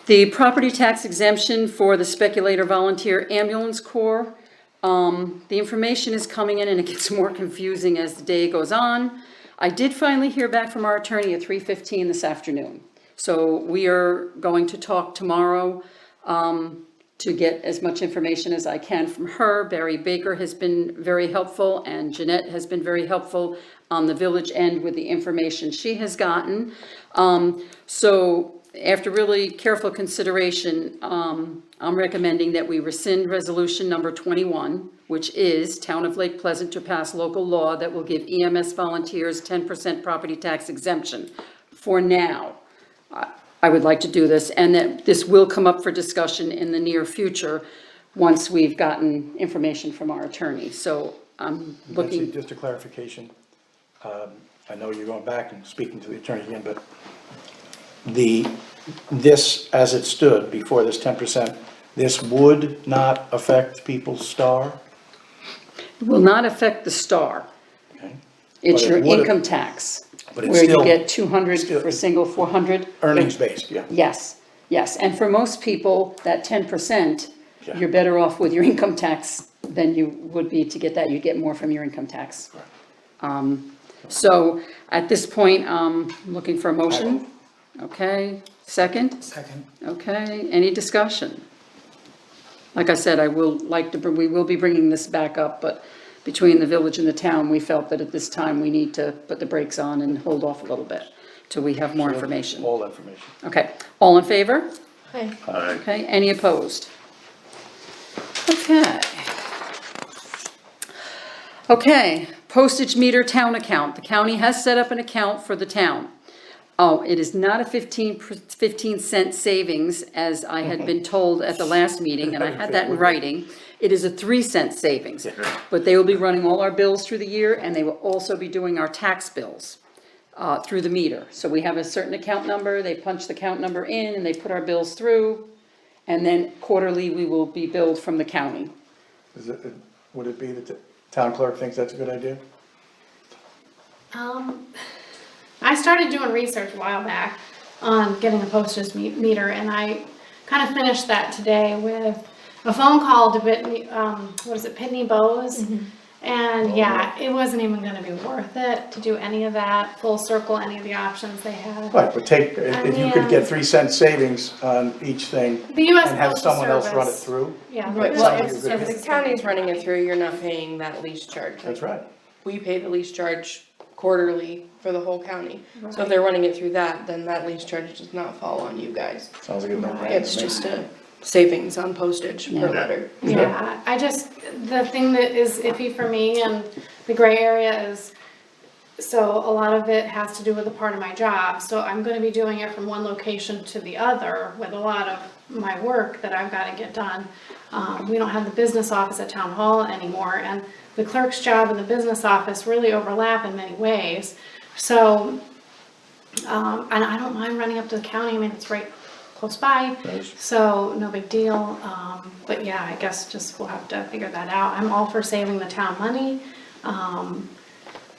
The property tax exemption for the speculator volunteer ambulance corps. The information is coming in and it gets more confusing as the day goes on. I did finally hear back from our attorney at 3:15 this afternoon. So we are going to talk tomorrow to get as much information as I can from her. Barry Baker has been very helpful and Jeanette has been very helpful on the village end with the information she has gotten. So after really careful consideration, I'm recommending that we rescind resolution number 21, which is Town of Lake Pleasant to pass local law that will give EMS volunteers 10% property tax exemption. For now, I would like to do this, and that this will come up for discussion in the near future once we've gotten information from our attorney. So I'm Betsy, looking, just a clarification. I know you're going back and speaking to the attorney again, but this, as it stood before this 10%, this would not affect people's star? will not affect the STAR. Okay. It's But it your would- income tax, But it's where you still get 200 still- for single, 400. earnings-based, yeah. Yes, yes, and for most people, that 10%, Yeah. you're better off with your income tax than you would be to get that, you'd get more from your income tax. So, at this point, looking for a motion. Okay, second? Second. Okay, any discussion? Like I said, we will be bringing this back up, but between the village and the town, we felt that at this time, we need to put the brakes on and hold off a little bit till we have more information. All information. Okay, all in favor? Hi. Aye. Okay, any opposed? Okay. Okay, postage meter town account. The county has set up an account for the town. Oh, it is not a 15 cent savings, as I had been told at the last meeting, and I had that in writing. It is a 3 cent savings. But they will be running all our bills through the year, and they will also be doing our tax bills through the meter. So we have a certain account number, they punch the account number in, and they put our bills through, and then quarterly, we will be billed from the county. Would it be that the town clerk thinks that's a good idea? I started doing research a while back on getting a postage meter, and I kind of finished that today with a phone call to Pitney Bowes. And yeah, it wasn't even gonna be worth it to do any of that, full circle, any of the options they had. Right, but if you could get 3 cent savings on each thing The US and have Postal someone else run it Service. through, Yeah. Right, the well, US if Postal if the Service. county's running it through, you're not paying that lease charge. that's right. We pay the lease charge quarterly for the whole county. So if they're running it through that, then that lease charge does not fall on you guys. Sounds like a no-brainer. It's just a savings on postage per Yeah. letter. Yeah, the thing that is iffy for me and the gray area is, so a lot of it has to do with a part of my job. So I'm gonna be doing it from one location to the other with a lot of my work that I've gotta get done. We don't have the business office at town hall anymore, and the clerk's job and the business office really overlap in many ways. So, and I don't mind running up to the county, I mean, it's right close by, Nice. so no big deal. But yeah, I guess just we'll have to figure that out. I'm all for saving the town money. And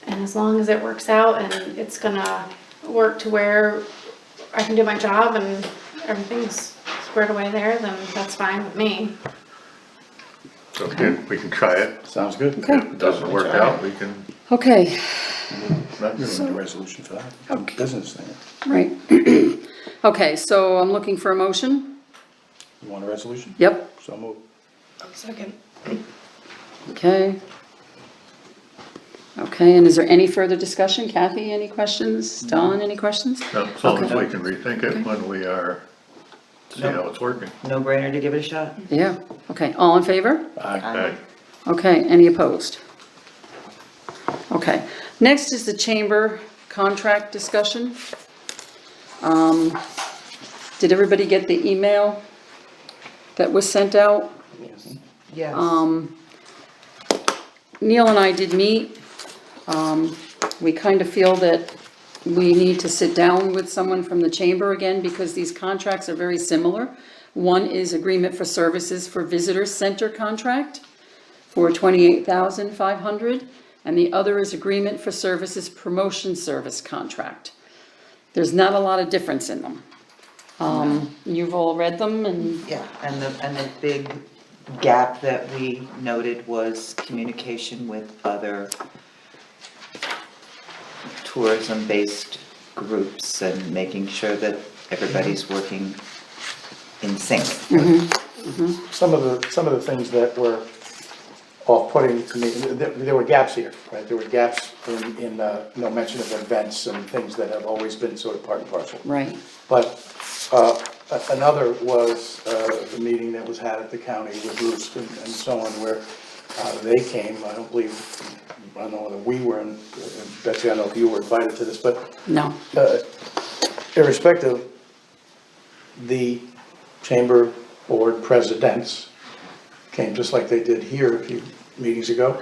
as long as it works out and it's gonna work to where I can do my job and everything's squared away there, then that's fine with me. Okay, we can try it. Sounds good. If it doesn't work out, we can, Okay, Not gonna need a resolution for that, business thing. right. Okay, so I'm looking for a motion. You want a resolution? Yep, So move. Second. okay. Okay, and is there any further discussion? Kathy, any questions? Don, any questions? no, as long as Okay. we can rethink it when we are, see how it's working. No brainer to give it a shot. Yeah, okay, all in favor? Aye. Aye. Okay, any opposed? Okay, next is the chamber contract discussion. Did everybody get the email that was sent out? Yes. Neil and I did meet. We kind of feel that we need to sit down with someone from the chamber again because these contracts are very similar. One is agreement for services for visitor center contract for $28,500, and the other is agreement for services promotion service contract. There's not a lot of difference in them. You've all read them and, Yeah, and the big gap that we noted was communication with other tourism-based groups and making sure that everybody's working in sync. Some of the things that were off-putting to me, there were gaps here, right? There were gaps in no mention of events and things that have always been sort of part and parcel. right, But another was the meeting that was had at the county with Roost and so on, where they came, I don't know whether we were, and Betsy, I don't know if you were invited to this, but no, irrespective, the chamber board presidents came just like they did here a few meetings ago,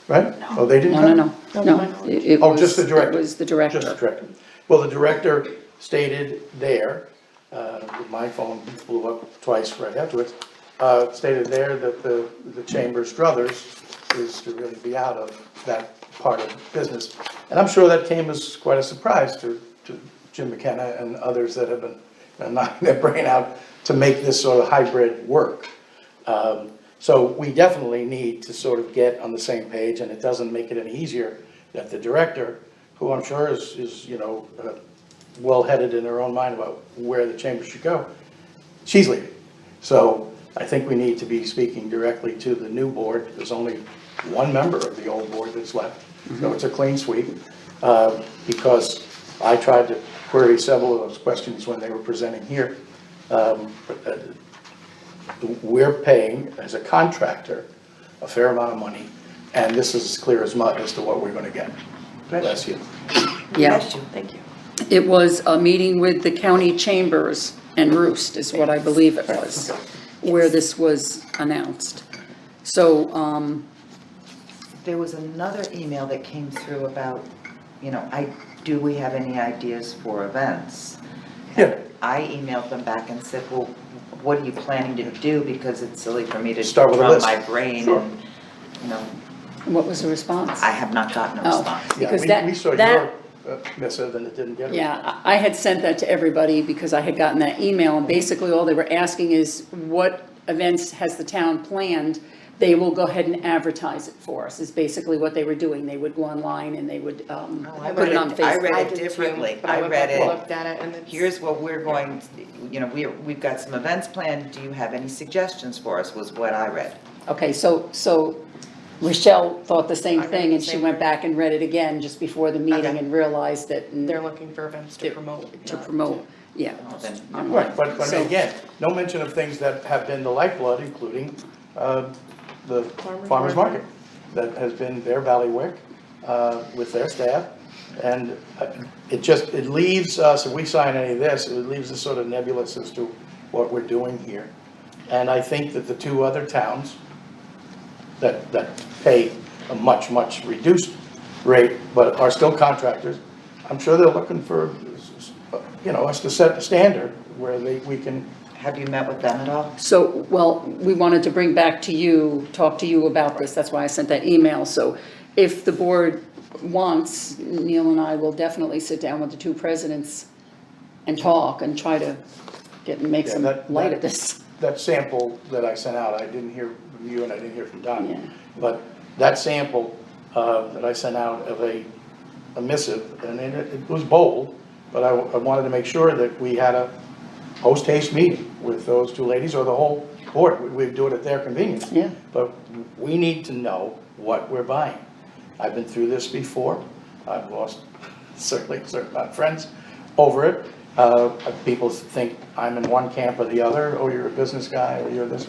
right? Oh, they didn't come? no. It Oh, was- just the director? It was the director. Just the director. Well, the director stated there, my phone blew up twice right afterwards, stated there that the chamber's druthers is to really be out of that part of business. And I'm sure that came as quite a surprise to Jim McKenna and others that have been knocking their brain out to make this sort of hybrid work. So we definitely need to sort of get on the same page, and it doesn't make it any easier that the director, who I'm sure is well-headed in her own mind about where the chamber should go, she's leaving. So I think we need to be speaking directly to the new board. There's only one member of the old board that's left, so it's a clean sweep. Because I tried to query several of those questions when they were presenting here. We're paying, as a contractor, a fair amount of money, and this is as clear as mud as to what we're gonna get. Bless you. Yeah, Thank you. it was a meeting with the county chambers and Roost is what I believe it was, where this was announced. So, There was another email that came through about, do we have any ideas for events? Yeah. I emailed them back and said, well, what are you planning to do? Because it's silly for me to Start with a run list. my brain Sure. and, what was the response? I have not gotten a Oh. response. Yeah, Because we saw that- your missive and it didn't get it. Yeah, I had sent that to everybody because I had gotten that email, and basically all they were asking is, what events has the town planned? They will go ahead and advertise it for us, is basically what they were doing. They would go online and they would, I put it on I Facebook. read I it did too, differently. but I I went read back and it, looked at it and it's. here's what we're going, we've got some events planned, do you have any suggestions for us, was what I read. Okay, so Rochelle thought the same I read thing, the and she same went back and read it again just before the meeting Okay. and realized that. They're looking for events to promote. To promote, yeah. Well, then, Right, but I So- mean, again, no mention of things that have been the lifeblood, including the farmer's market that has been their bailiwick with their staff. And it leaves us, if we sign any of this, it leaves us sort of nebulous as to what we're doing here. And I think that the two other towns that pay a much, much reduced rate, but are still contractors, I'm sure they're looking for, us to set a standard where we can. have you met with them at all? So, well, we wanted to bring back to you, talk to you about this, that's why I sent that email. So if the board wants, Neil and I will definitely sit down with the two presidents and talk and try to make Yeah, some that- light that- of this. That sample that I sent out, I didn't hear from you and I didn't hear from Yeah. Don. But that sample that I sent out of a missive, and it was bold, but I wanted to make sure that we had a post-haste meeting with those two ladies or the whole board. We'd do it at their convenience. Yeah. But we need to know what we're buying. I've been through this before. I've lost certainly friends over it. People think I'm in one camp or the other, or you're a business guy, or you're this.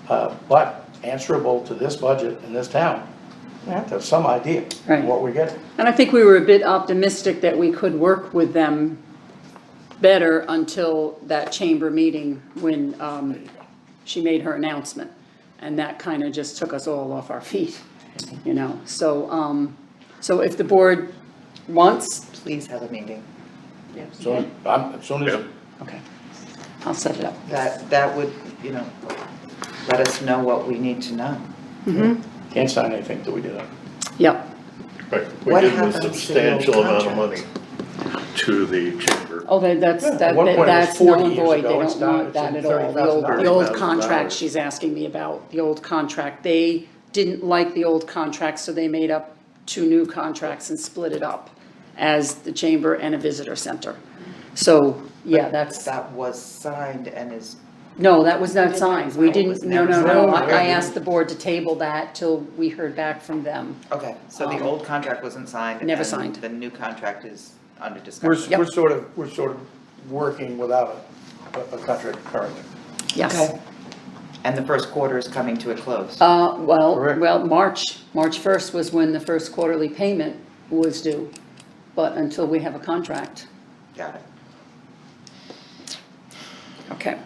But answerable to this budget in this town, we have to have some idea Right. of what we're getting. And I think we were a bit optimistic that we could work with them better until that chamber meeting when she made her announcement. And that kind of just took us all off our feet, So if the board wants, Please have a meeting. So as soon as, Yeah. okay, I'll set it up. That would, let us know what we need to know. can't sign anything till we do that. Yep, Right, we What give them a happens to the old substantial amount of money. contract? to the chamber. Oh, that's, Yeah, at one point it was that's 40 null and years void, ago. they It's don't not. want It's that in at all. The old $30,000. contract she's asking me about, the old contract, they didn't like the old contract, so they made up 2 new contracts and split it up as the chamber and a visitor center. So, yeah, that's, That was signed and is, no, that was not signed, we Oh, it was didn't, no, never no, signed. I asked the board to table that till we heard back from them. okay, so the old contract wasn't signed. Never and signed. The new contract is under We're, discussion. we're sort of working without a contract currently. Yes. Okay. And the first quarter is coming to a close. Correct. March 1st was when the first quarterly payment was due, but until we have a contract. Got it. Okay.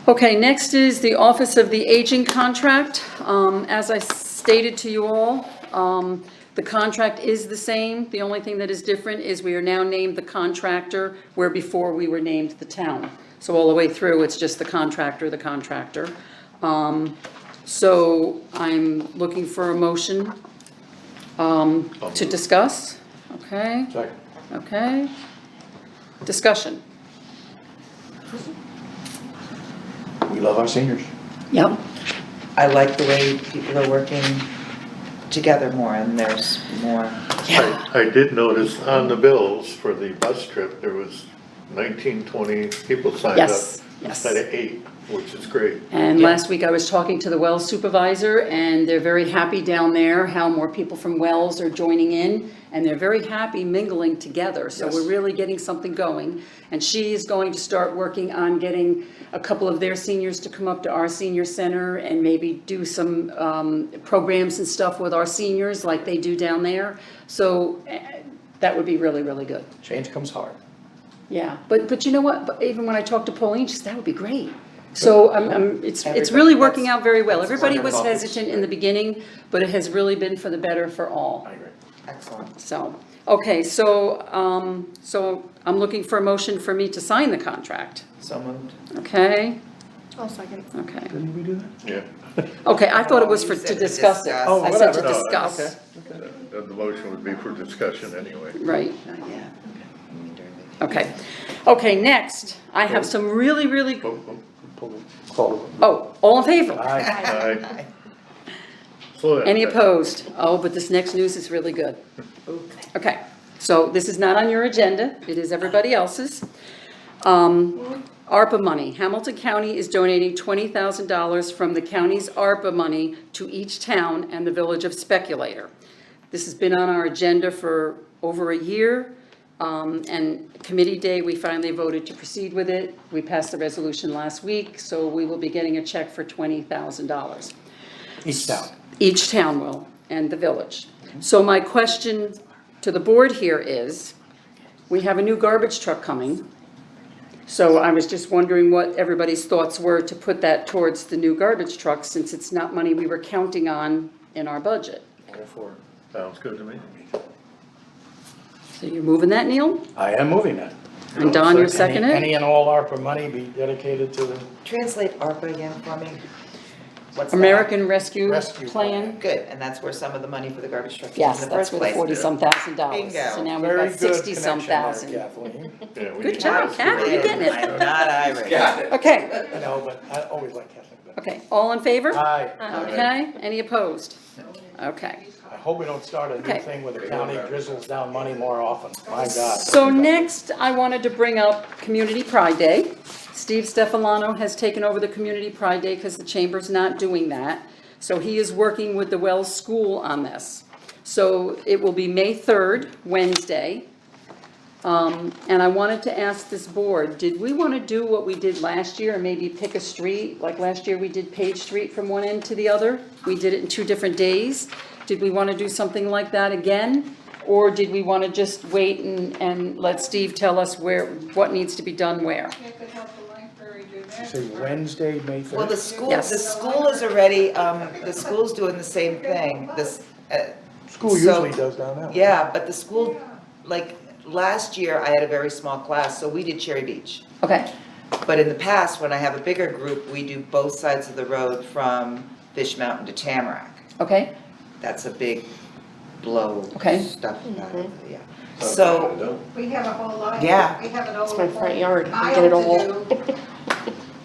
Okay, next is the Office of the Aging contract. As I stated to you all, the contract is the same. The only thing that is different is we are now named the contractor, where before we were named the town. So all the way through, it's just the contractor. So I'm looking for a motion to discuss. Okay, Second. okay. Discussion. We love our seniors. Yep. I like the way people are working together more and there's more. I did notice on the bills for the bus trip, there was 19, 20 people signed up. Yes, yes. Instead of 8, which is great. And last week I was talking to the Wells supervisor, and they're very happy down there, how more people from Wells are joining in, and they're very happy mingling together, so we're really getting something going. And she is going to start working on getting a couple of their seniors to come up to our senior center and maybe do some programs and stuff with our seniors like they do down there. So that would be really, really good. Change comes hard. Yeah, but you know what, But even when I talked to Pauline, she said, that would be great. So it's really Everybody, working that's- out very well. that's Everybody was wonderful. hesitant in the beginning, but it has really been for the better for all. I agree. Excellent. So, okay, so I'm looking for a motion for me to sign the contract. So moved. Okay, I'll second. okay. Didn't we do that? Yeah. Okay, I thought it was You for, said to to discuss it. discuss. Oh, I said to whatever. No, discuss, The motion would be for discussion anyway. right, Not yet. You mean during the- okay. Okay, next, I have some really, really, Call. all in favor? Aye. Aye. Slow down. Any opposed? Oh, but this next news is really good. Okay, so this is not on your agenda, it is everybody else's. ARPA money, Hamilton County is donating $20,000 from the county's ARPA money to each town and the village of Speculator. This has been on our agenda for over a year, and committee day, we finally voted to proceed with it. We passed the resolution last week, so we will be getting a check for $20,000. Each town. Each town will, and the village. So my question to the board here is, we have a new garbage truck coming. So I was just wondering what everybody's thoughts were to put that towards the new garbage truck, since it's not money we were counting on in our budget. All for it. Sounds good to me. So you're moving that, Neil? I am moving that. And Don, you're seconding Any it? and all ARPA money be dedicated to the Translate ARPA again for me. What's that? American Rescue Rescue Plan? Good, and that's where some of the money for the garbage truck came in Yes, the that's first where the place. $40-some thousand dollars. Bingo. So now we've very got good 60-some connection there, thousand. Kathleen. Yeah, we Good need job, to- Kath, you're getting I'm it. not Irish. Okay, I know, but I always like Kathleen better. okay, all in favor? Aye. Okay, any opposed? Okay. I hope we don't start a new Okay. thing where the county drizzles down money more often. My God. So next, I wanted to bring up Community Pride Day. Steve Stefano has taken over the Community Pride Day because the chamber's not doing that. So he is working with the Wells School on this. So it will be May 3rd, Wednesday. And I wanted to ask this board, did we want to do what we did last year and maybe pick a street? Like last year, we did Page Street from one end to the other. We did it in 2 different days. Did we want to do something like that again? Or did we want to just wait and let Steve tell us what needs to be done where? You say Wednesday, May 3rd? Well, the school, Yes. the school is already, the school's doing the same thing, this, School so- usually does down there. yeah, but the school, like, last year I had a very small class, so we did Cherry Beach. Okay, But in the past, when I have a bigger group, we do both sides of the road from Fish Mountain to Tamarack. okay, That's a big blow Okay. stuff out of it, yeah. Sounds So, like a dope. We have a whole lot. Yeah. We have an It's my over front yard, I mile get it to all. do.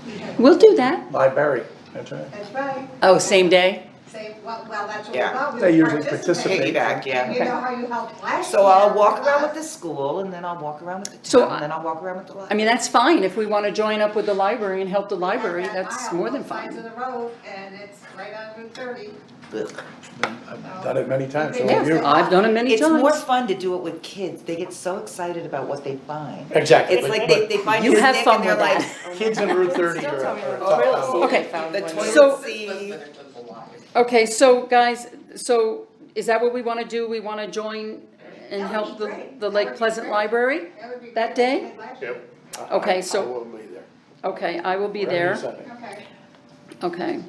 We have- We'll do that. Library, that's right. That's right. Oh, same day? Say, well, that's what we Yeah. thought. We They would usually participate. piggyback, yeah. And you know how you helped last year. So I'll walk around with the school, and then I'll walk around with the So town, and then I'll walk around with the I library. mean, that's fine. If we want to join up with the library and help the library, That that's mile, more than both sides fine. of the road, and it's right on Route 30. Ugh. I've done it many times, so Yeah. have you. I've done it many It's more times. fun to do it with kids, they get so excited about what they find. Exactly. It's but- like but they find You a have stick fun and they're with like, that. Kids in Route 30 Don't are tell me are about tough. really? Okay. the So- toilet seat. Okay, so guys, so is that what we want to do? We want to join and That would help be great. the That Lake would be Pleasant great. Library? That would be That great. day? We did last year. Yep. Okay, so- I will be there. Okay, I will be Whatever you there. send me. Okay. Okay.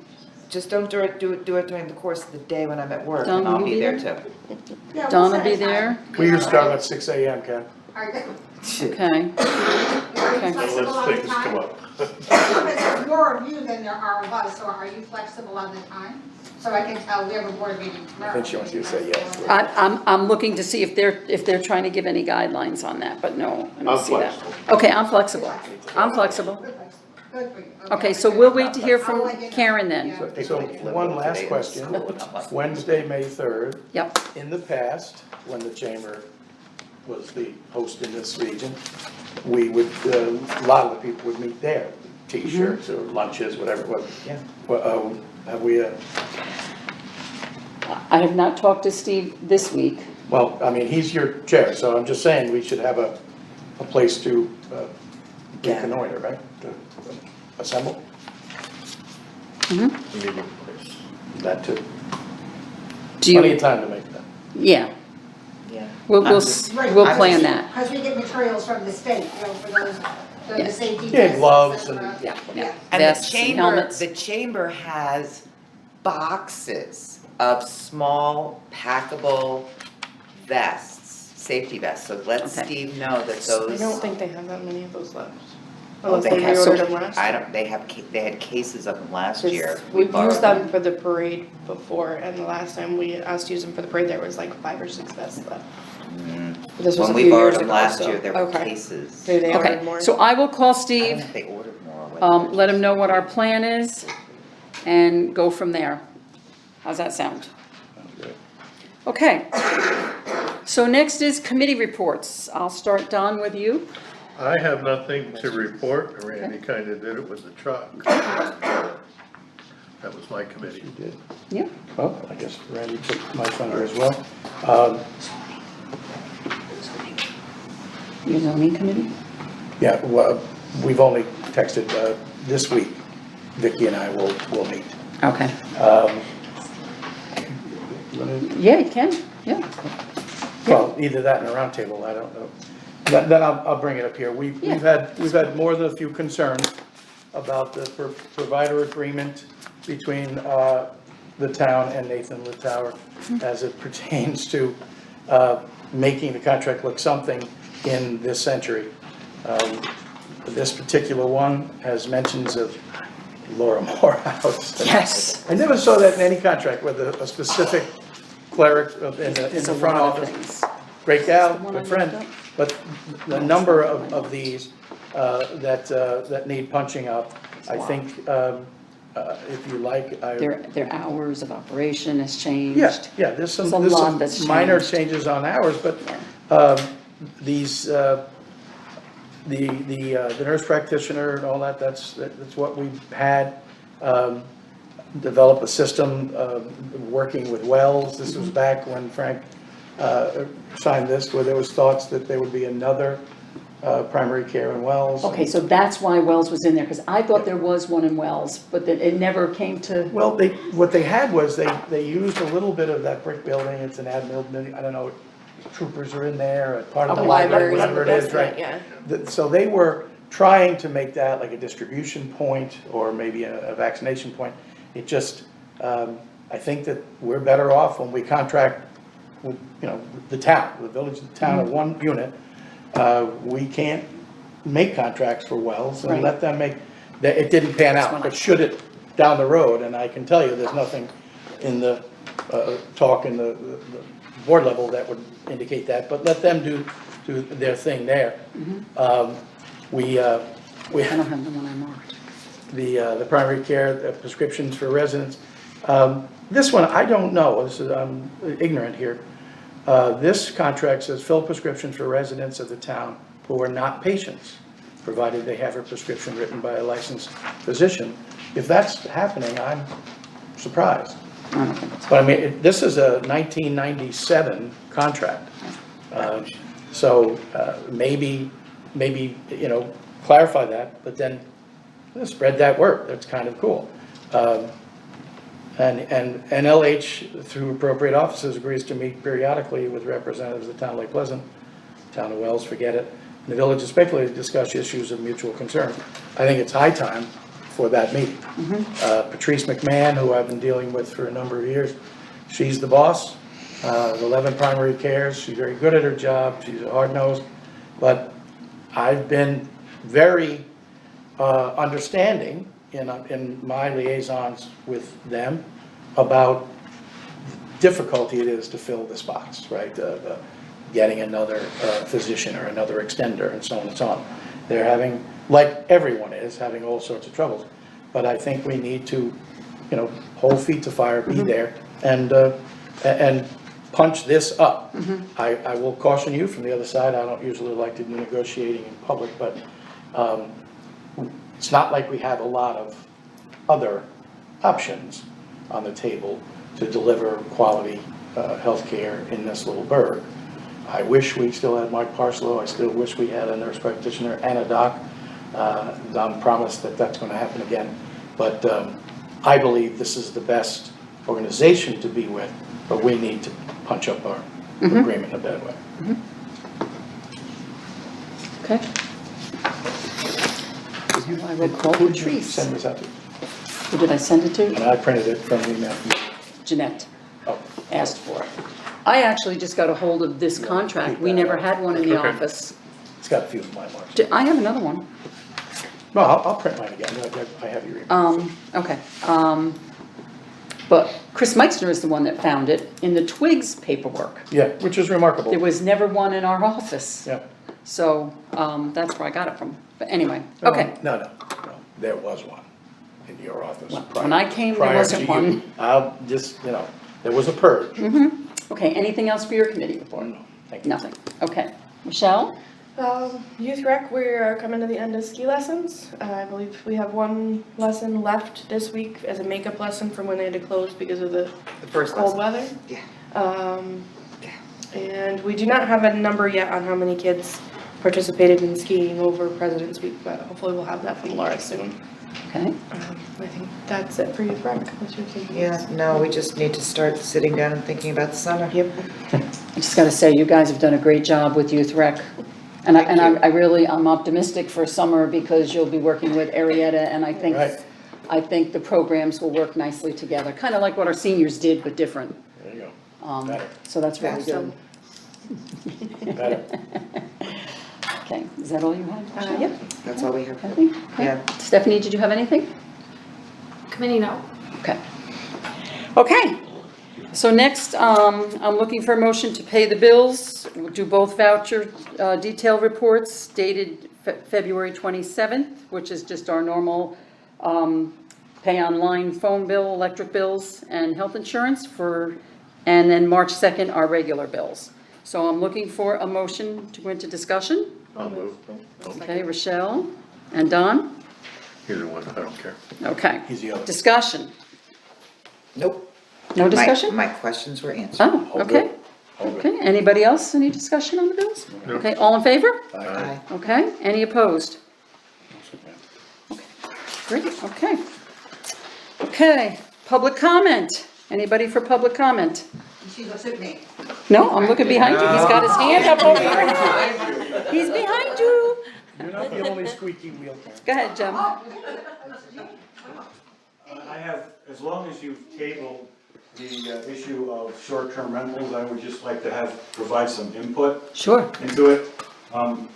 Just don't do it during the course of the day when I'm at work, Don, and I'll will you be be there there? too. Yeah, we'll Donna set be a time. there? We usually start at 6 AM, Ken. Are you- Okay. are you Okay. flexible Unless on the things come time? up. Because there's more of you than there are of us, so are you flexible on the time? So I can tell we have a board meeting tomorrow. I think she wants you to say yes. I'm looking to see if they're trying to give any guidelines on that, but no, I don't I'm see that. flexible. Okay, I'm flexible. I'm flexible. Good for you. Okay, so we'll wait to hear from Karen then. So one last question. Wednesday, May 3rd, Yep, in the past, when the chamber was the host in this region, we would, a lot of the people would meet there, T-shirts or lunches, whatever it was. Yeah. Well, have we, I have not talked to Steve this week. well, I mean, he's your chair, so I'm just saying we should have a place to reconnoiter, right? To assemble, Meeting place. that too. Do Plenty of you, time to make that. yeah, Yeah. we'll I'm just- plan that. Because we get materials from the state, you know, for those, Yeah. the safety. Yeah, vests, gloves et cetera. and- Yeah. And the Vests and chamber, helmets. the chamber has boxes of small packable vests, safety vests, so let Okay. Steve know that I those. don't think they have that many of those left. Oh, Unless they they have, reordered them last I year. don't, they had cases of them last 'Cause year. We've borrowed used them for the parade before, and the last time we asked to use them for the parade, there was like 5 or 6 vests left. But This was a When we few borrowed years them ago, last so- year, there were okay. cases. Maybe they ordered Okay, more. so I will call I don't know Steve, if they ordered more or what. let him know what our plan is, and go from there. How's that sound? Okay. So next is committee reports. I'll start, Don, with you. I have nothing to report, Randy kinda did it with the truck. That was my committee. You did. Yeah. Well, I guess Randy took my thunder as well. Your zoning committee? Yeah, well, we've only texted, this week, Vicky and I will meet. Okay. You wanna- Yeah, you can, yeah. Well, either that and a roundtable, I don't know. Then I'll bring it up here. We've had more than a few concerns about the provider agreement between, the town and Nathan Littauer as it pertains to, making the contract look something in this century. This particular one has mentions of Laura Morehouse. Yes. I never saw that in any contract with a specific cleric in the front office. Great gal, one I good looked friend, up. but the number of these that need punching up, I think, if you like, Their hours of operation has changed. yeah, there's some There's a lot that's minor changed. changes on hours, but these, the nurse practitioner and all that, that's what we've had. Develop a system, working with Wells. This was back when Frank signed this, where there was thoughts that there would be another primary care in Wells. Okay, so that's why Wells was in there, because I thought there was one in Wells, but that it never came to, Well, what they had was, they used a little bit of that brick building, it's an admin building, I don't know, troopers are in there, a part of the library, whatever it is, right? Yeah. So they were trying to make that like a distribution point, or maybe a vaccination point. It just, I think that we're better off when we contract with, the town, the village, the town of one unit. We can't make contracts for Wells and Right. let them make, that, it didn't pan That's out, what but I- should it down the road, and I can tell you, there's nothing in the, talk in the board level that would indicate that, but let them do their thing there. We I don't have the one I marked. the primary care, the prescriptions for residents. This one, I don't know, this is, I'm ignorant here. This contract says fill prescriptions for residents of the town who are not patients, provided they have a prescription written by a licensed physician. If that's happening, I'm surprised. I don't think it's. But I mean, this is a 1997 contract. So maybe, you know, clarify that, but then spread that word, that's kind of cool. And NLH, through appropriate offices, agrees to meet periodically with representatives of the town of Lake Pleasant, town of Wells, forget it. And the village is speculated to discuss issues of mutual concern. I think it's high time for that meeting. Patrice McMahon, who I've been dealing with for a number of years, she's the boss, 11 primary cares, she's very good at her job, she's hard-nosed, but I've been very understanding in my liaisons with them about difficulty it is to fill the spots, right? Getting another physician or another extender and so on and so on. They're having, like everyone is, having all sorts of troubles. But I think we need to, you know, hold feet to fire, be there, and punch this up. I will caution you from the other side, I don't usually like to do negotiating in public, but it's not like we have a lot of other options on the table to deliver quality healthcare in this little burg. I wish we still had Mike Parslow, I still wish we had a nurse practitioner and a doc. I'm promised that that's going to happen again. But I believe this is the best organization to be with, but we need to punch up our agreement in a better way. Okay. I will call Who did you Patrice. send this out to? Who did I send it to? And I printed it from the email. Jeanette Oh, asked for it. I actually just got a hold of this contract. We never had one in the Okay. office. it's got a few of my marks. I have another one. No, I'll print mine again, I have your email. Okay. But Chris Meixner is the one that found it in the Twigs paperwork. Yeah, which is remarkable. There was never one in our office. Yeah. So, that's where I got it from. But anyway, okay. No, there was one in your office. Well, prior- when I came, there prior wasn't to you. one. I'll just, you know, there was a purge. Okay, anything else for your committee report? No, thank you. Nothing. Okay. Michelle? Youth rec, we're coming to the end of ski lessons. I believe we have one lesson left this week as a makeup lesson from when they had to close because of the first cold lesson. weather. Yeah. And we do not have a number yet on how many kids participated in skiing over President's Week, but hopefully we'll have that from Laura soon. Okay. I think that's it for youth rec. What's your take? Yeah, no, we just need to start sitting down and thinking about the summer. Yep. I just gotta say, you guys have done a great job with Youth Rec. And I'm optimistic for summer because you'll be working with Arietta and Right. I think the programs will work nicely together, kind of like what our seniors did, but different. There you go. Better. So that's really good. Better. Okay, is that all you had? Yep. That's all we have. Kathy? Okay. Yeah. Stephanie, did you have anything? Committee, no. Okay. Okay, so next, I'm looking for a motion to pay the bills. We'll do both voucher detail reports dated February 27th, which is just our normal pay online phone bill, electric bills, and health insurance and then March 2nd, our regular bills. So I'm looking for a motion to go into discussion. I'll move. Okay, Rochelle and Don? Either one, I don't care. Okay. He's the other. Discussion. Nope. No discussion? My questions were answered. Oh, All okay. good. All good. Okay, anybody else, any discussion on the bills? No. Okay, all in favor? Aye. Okay, any opposed? Great, okay. Okay, public comment. Anybody for public comment? She looks at me. No, I'm looking behind you, he's got his hand up over here. He's behind you. You're not the only squeaky wheel. Go ahead, Jim. I have, as long as you've tabled the issue of short-term rentals, I would just like to provide some input Sure. into it.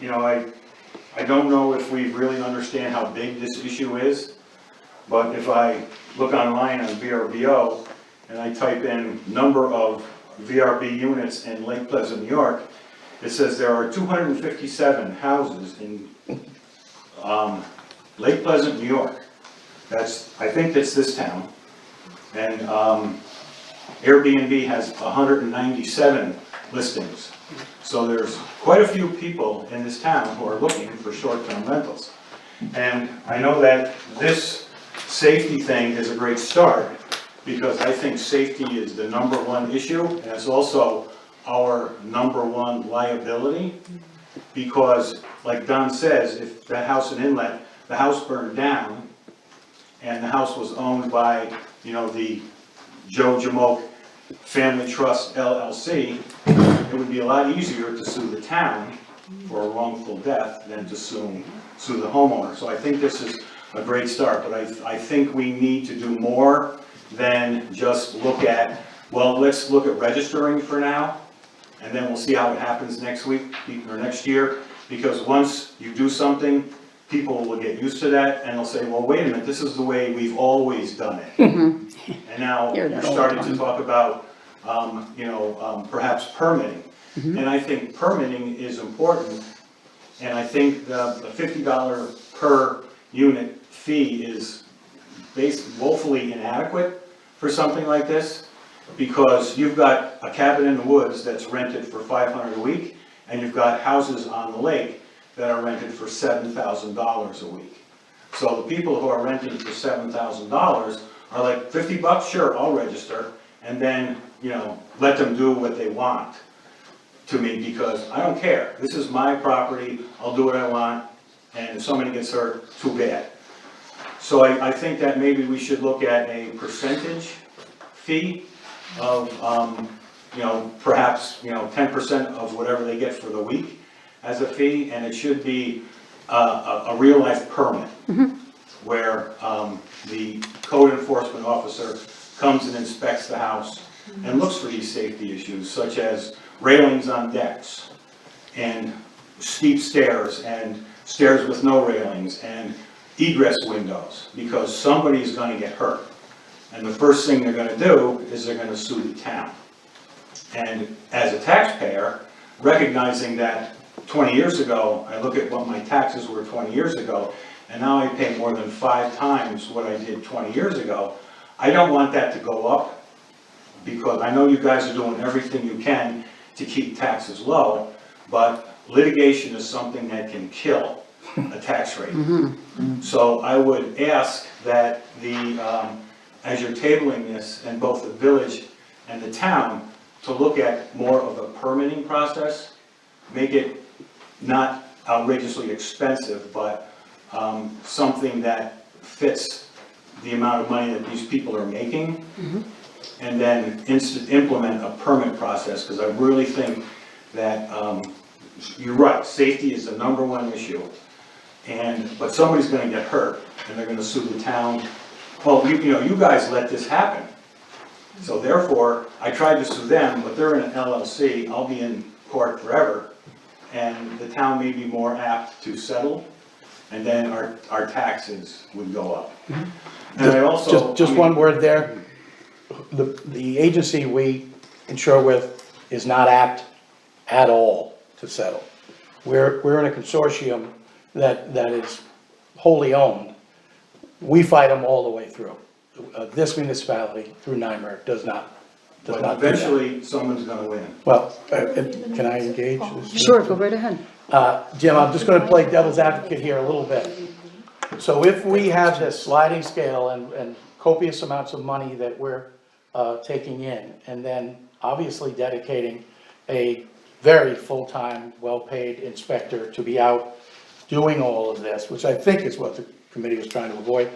You know, I don't know if we really understand how big this issue is, but if I look online on VRBO and I type in number of VRB units in Lake Pleasant, New York, it says there are 257 houses in Lake Pleasant, New York. I think that's this town. And Airbnb has 197 listings. So there's quite a few people in this town who are looking for short-term rentals. And I know that this safety thing is a great start, because I think safety is the #1 issue, and it's also our #1 liability. Because, like Don says, if that house in Inlet, the house burned down, and the house was owned by, the Joe Jamoke Family Trust LLC, it would be a lot easier to sue the town for a wrongful death than to sue the homeowner. So I think this is a great start, but I think we need to do more than just look at, well, let's look at registering for now, and then we'll see how it happens next week or next year. Because once you do something, people will get used to that, and they'll say, well, wait a minute, this is the way we've always done it. And now Hear you're that all the starting to time. talk about, perhaps permitting. And I think permitting is important, and I think the $50 per unit fee is woefully inadequate for something like this, because you've got a cabin in the woods that's rented for $500 a week, and you've got houses on the lake that are rented for $7,000 a week. So the people who are renting for $7,000 are like, $50, sure, I'll register, and then, let them do what they want to me, because I don't care. This is my property, I'll do what I want, and if somebody gets hurt, too bad. So I think that maybe we should look at a percentage fee of, perhaps, 10% of whatever they get for the week as a fee, and it should be a real-life permit, where the code enforcement officer comes and inspects the house and looks for these safety issues, such as railings on decks, and steep stairs, and stairs with no railings, and egress windows, because somebody's gonna get hurt. And the first thing they're gonna do is they're gonna sue the town. And as a taxpayer, recognizing that 20 years ago, I look at what my taxes were 20 years ago, and now I pay more than 5 times what I did 20 years ago, I don't want that to go up, because I know you guys are doing everything you can to keep taxes low, but litigation is something that can kill a tax rate. So I would ask that as you're tabling this, and both the village and the town, to look at more of a permitting process, make it not outrageously expensive, but something that fits the amount of money that these people are making, and then implement a permit process, because I really think that, you're right, safety is the #1 issue, but somebody's gonna get hurt, and they're gonna sue the town. Well, you guys let this happen, so therefore, I tried to sue them, but they're in an LLC, I'll be in court forever, and the town may be more apt to settle, and then our taxes would go up. And I also. Just one word there. The agency we insure with is not apt at all to settle. We're in a consortium that is wholly owned. We fight them all the way through. This municipality, through NYMER, does not do But that. eventually, someone's gonna win. Well, can I engage? Sure, go right ahead. Jim, I'm just gonna play devil's advocate here a little bit. So if we have this sliding scale and copious amounts of money that we're taking in, and then obviously dedicating a very full-time, well-paid inspector to be out doing all of this, which I think is what the committee was trying to avoid,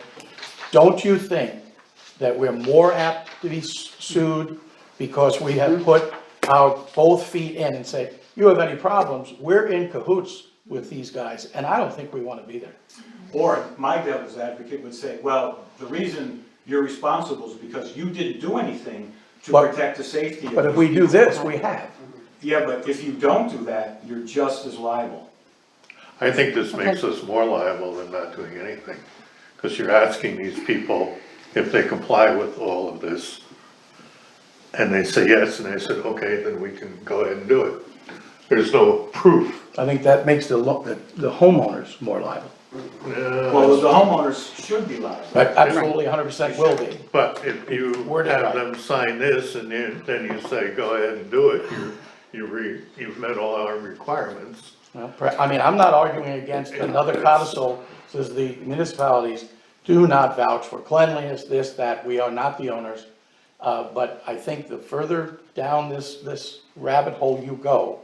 don't you think that we're more apt to be sued because we have put our both feet in and say, you have any problems, we're in cahoots with these guys, and I don't think we want to be there. Or my devil's advocate would say, well, the reason you're responsible is because you didn't do anything to But- protect the safety of But if these we do people." this, we have. Yeah, but if you don't do that, you're just as liable. I think this makes us more liable than not doing anything, because you're asking these people if they comply with all of this. and they say yes, and I said, okay, then we can go ahead and do it. There's no proof. I think that makes the homeowners more liable. Well, the homeowners should be liable. Absolutely, 100% will be. But if you Word it have right. them sign this and then you say, go ahead and do it, you've met all our requirements. Well, I mean, I'm not arguing against another codicil, says the municipalities do not vouch for cleanliness, this, that, we are not the owners. But I think the further down this rabbit hole you go,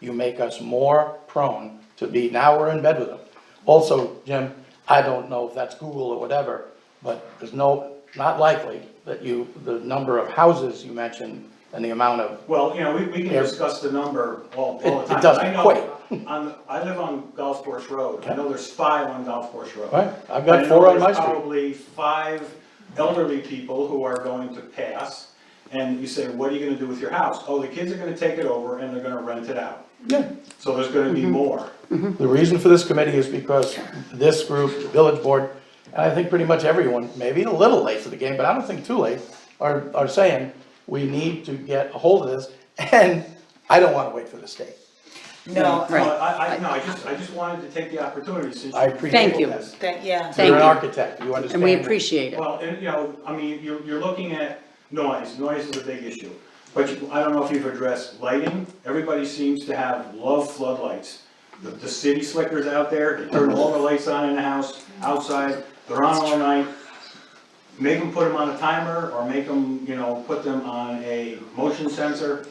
you make us more prone to be, now we're in bed with them. Also, Jim, I don't know if that's Google or whatever, but there's not likely that the number of houses you mentioned and the amount of, Well, you know, we can discuss the number all the It time. doesn't I know equate. I live on Golf Course Road. I know there's 5 on Golf Course Road. right, I've got I know 4 on my there's street. probably 5 elderly people who are going to pass, and you say, what are you gonna do with your house? Oh, the kids are gonna take it over and they're gonna rent it out. Yeah. So there's gonna be more. The reason for this committee is because this group, the village board, and I think pretty much everyone, maybe a little late to the game, but I don't think too late, are saying, we need to get a hold of this, and I don't wanna wait for the state. No, Right. No, I just wanted to take the opportunity since. I you appreciate Thank you. tabled this. yeah. Thank You're an you. architect, you understand. And we that. appreciate it. Well, and, you know, I mean, you're looking at noise is a big issue. But I don't know if you've addressed lighting, everybody seems to love floodlights. The city slickers out there, they turn all the lights on in the house, outside, they're on all night. Make them put them on a timer, or make them, you know, put them on a motion sensor.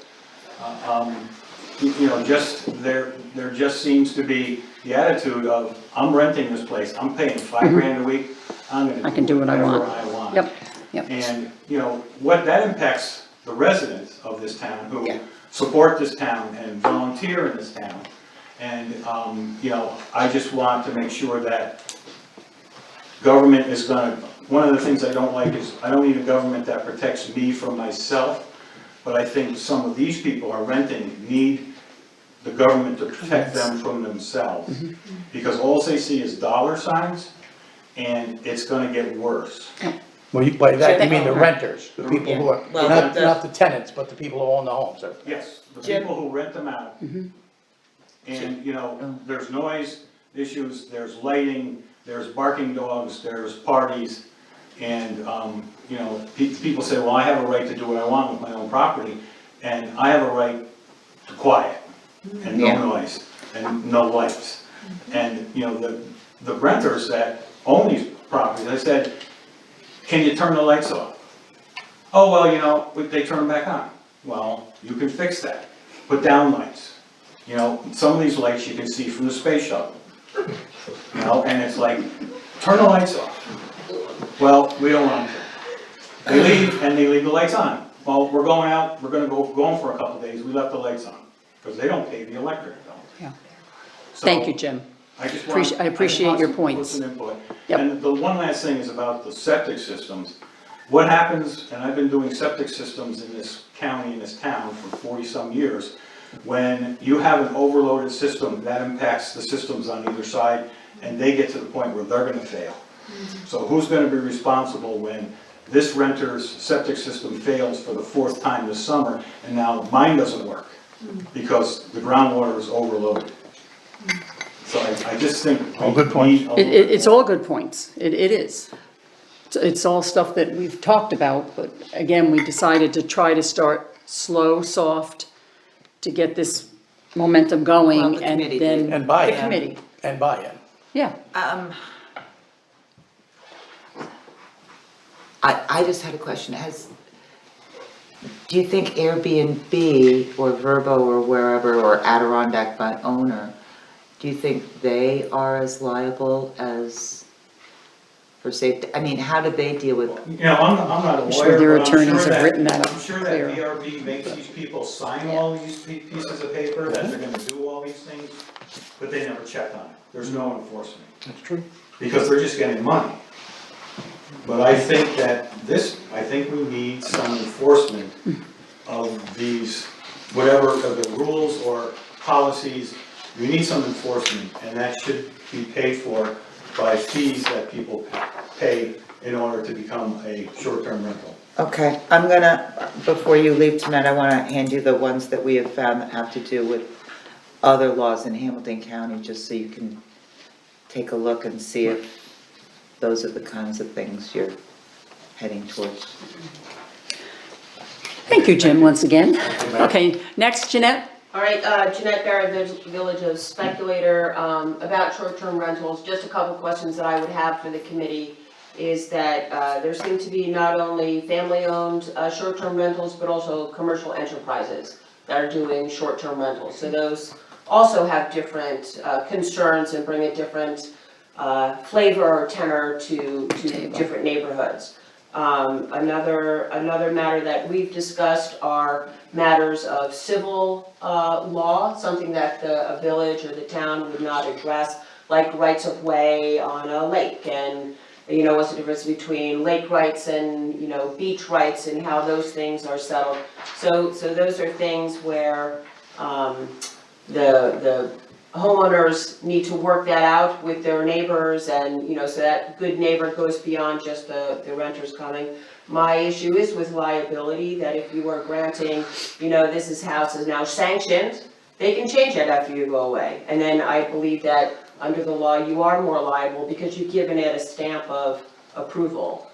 You know, there just seems to be the attitude of, I'm renting this place, I'm paying $5,000 a week, I can do what I whatever want. I want. Yep, yep. And, you know, what that impacts the residents of this town who Yeah. support this town and volunteer in this town. And, you know, I just want to make sure that government is gonna, one of the things I don't like is, I don't need a government that protects me from myself, but I think some of these people are renting, need the government to protect them from themselves. Because all they see is dollar signs, and it's gonna get worse. Well, by that, you mean the renters, the people who are, Well, not the tenants, but the people who own the homes. Yes, the Jim? people who rent them out. And, you know, there's noise issues, there's lighting, there's barking dogs, there's parties. And, you know, people say, well, I have a right to do what I want with my own property, and I have a right to quiet, and no Yeah. noise, and no lights. And, you know, the renters that own these properties, I said, can you turn the lights off? Oh, well, you know, they turn them back on. Well, you can fix that. Put down lights. You know, some of these lights you can see from the space shuttle. You know, and it's like, turn the lights off. Well, we don't want to. They leave and they leave the lights on. Well, we're going out, we're gonna go for a couple days, we left the lights on, because they don't pay the electric bill. Yeah. So, Thank you, Jim. I just want. I appreciate your points. Some input. Yep. And the one last thing is about the septic systems. What happens, and I've been doing septic systems in this county, in this town for 40-some years, when you have an overloaded system, that impacts the systems on either side, and they get to the point where they're gonna fail. So who's gonna be responsible when this renter's septic system fails for the 4th time this summer, and now mine doesn't work? Because the groundwater is overloaded. So I just think. All good we points. need a little It's more. all good points. It is. It's all stuff that we've talked about, but again, we decided to try to start slow, soft, to get this momentum Well, going, the and committee then. did. And buy-in. The committee, And buy-in. yeah. I just had a question, do you think Airbnb or Verbo or wherever, or Adirondack by owner, do you think they are as liable as for safety? I mean, how do they deal with, You know, I'm not a I'm sure lawyer, their but I'm sure attorneys have that, written that up I'm sure clear. that VRB makes these people sign all these pieces of paper, that they're gonna do all these things, but they never check on it. There's no enforcement. That's true. Because they're just getting money. But I think that I think we need some enforcement of these, whatever, of the rules or policies. We need some enforcement, and that should be paid for by fees that people pay in order to become a short-term rental. Okay, I'm gonna, before you leave tonight, I wanna hand you the ones that we have found that have to do with other laws in Hamilton County, just so you can take a look and see if those are the kinds of things you're heading towards. Thank you, Jim, once again. Okay, next, Jeanette? All right, Jeanette Barrett, Village of Speculator, about short-term rentals, just a couple questions that I would have for the committee is that there seem to be not only family-owned short-term rentals, but also commercial enterprises that are doing short-term rentals. So those also have different concerns and bring a different flavor or tenor to different neighborhoods. Another matter that we've discussed are matters of civil law, something that a village or the town would not address, like rights of way on a lake, and what's the difference between lake rights and beach rights and how those things are settled. So those are things where the homeowners need to work that out with their neighbors, and so that good neighbor goes beyond just the renters coming. My issue is with liability, that if you are granting, this house is now sanctioned, they can change it after you go away. And then I believe that under the law, you are more liable because you've given it a stamp of approval.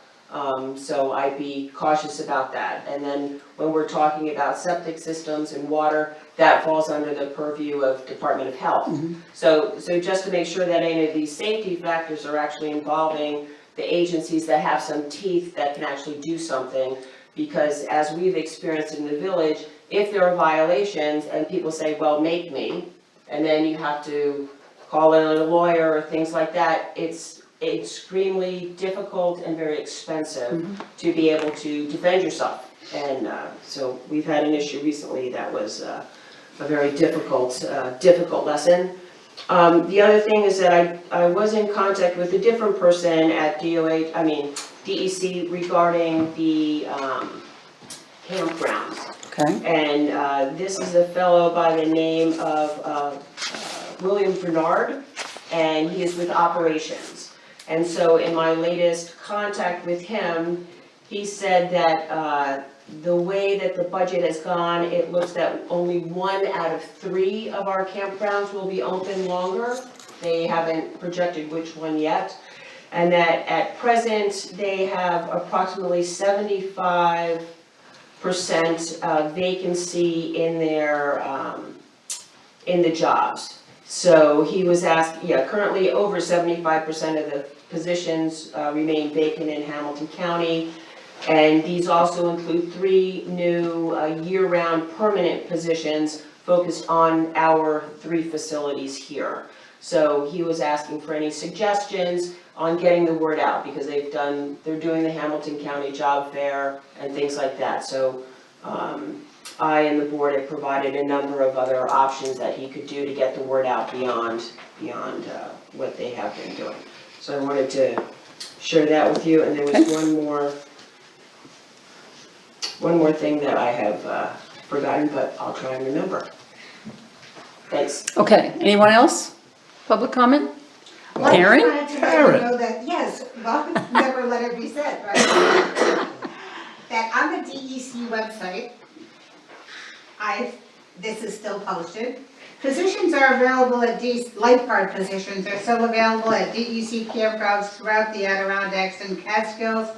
So I'd be cautious about that. And then when we're talking about septic systems and water, that falls under the purview of Department of Health. So just to make sure that any of these safety factors are actually involving the agencies that have some teeth that can actually do something, because as we've experienced in the village, if there are violations and people say, well, make me, and then you have to call in a lawyer or things like that, it's extremely difficult and very expensive to be able to defend yourself. And so we've had an issue recently that was a very difficult lesson. The other thing is that I was in contact with a different person at DEC regarding the campgrounds. Okay. And this is a fellow by the name of William Bernard, and he is with operations. And so in my latest contact with him, he said that the way that the budget has gone, it looks that only 1 out of 3 of our campgrounds will be open longer. They haven't projected which one yet. And that at present, they have approximately 75% vacancy in their, in the jobs. So he was asked, currently over 75% of the positions remain vacant in Hamilton County. And these also include 3 new year-round permanent positions focused on our 3 facilities here. So he was asking for any suggestions on getting the word out, because they're doing the Hamilton County Job Fair and things like that. So I and the board have provided a number of other options that he could do to get the word out beyond what they have been doing. So I wanted to share that with you, and there was one more thing that I have forgotten, but I'll try and remember. Thanks. Okay, anyone else? Public comment? Karen? I just wanted to let you know that, yes, well, never let it be said, right? That on the DEC website, this is still posted. Positions are available at lifeguard positions are still available at DEC campgrounds throughout the Adirondacks and Catskills,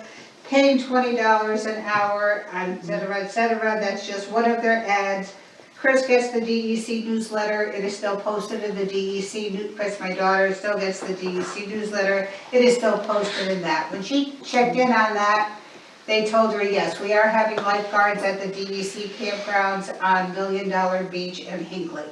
paying $20 an hour, et cetera, that's just one of their ads. Chris gets the DEC newsletter, it is still posted in the DEC, Chris, my daughter, still gets the DEC newsletter, it is still posted in that. When she checked in on that, they told her, yes, we are having lifeguards at the DEC campgrounds on Million Dollar Beach and Hinckley.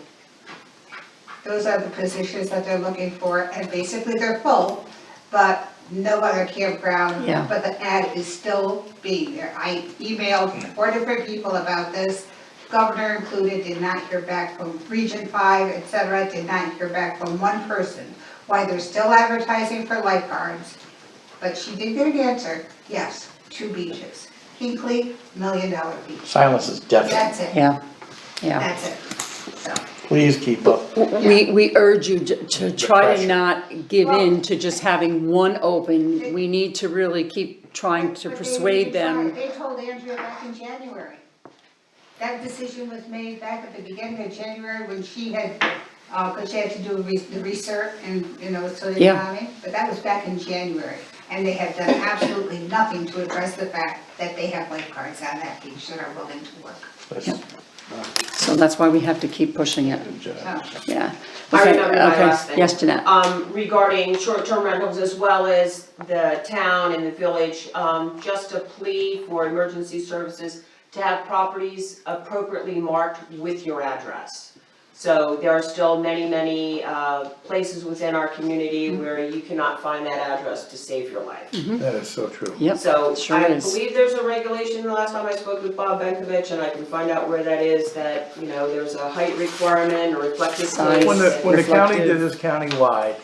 Those are the positions that they're looking for, and basically they're full, but no other campground, Yeah. but the ad is still being there. I emailed 4 different people about this, governor included, did not hear back from Region 5, et cetera, did not hear back from one person. Why they're still advertising for lifeguards, but she did get an answer, yes, 2 beaches. Hinckley, Million Dollar Beach. Silence is deafening. That's it, Yeah, yeah. that's it, so. Please keep up. We urge you to try to pressure. not give in to just having one open. We need to really keep trying to But they persuade didn't try. them. They told Andrea back in January. That decision was made back at the beginning of January when she had, because she had to do the research and, so the Yeah. county. But that was back in January. And they have done absolutely nothing to address the fact that they have lifeguards on that beach that are willing to work. That's- So that's why we have to keep pushing it, So, yeah. I Okay, remember my okay. last thing. Yes, Jeanette. Regarding short-term rentals as well as the town and the village, just a plea for emergency services to have properties appropriately marked with your address. So there are still many, many places within our community where you cannot find that address to save your life. That is so true. Yep, So sure I is. believe there's a regulation, the last time I spoke with Bob Benkovich, and I can find out where that is, that, there's a height requirement, a reflective Size. place. When the county Reflective. did this countywide,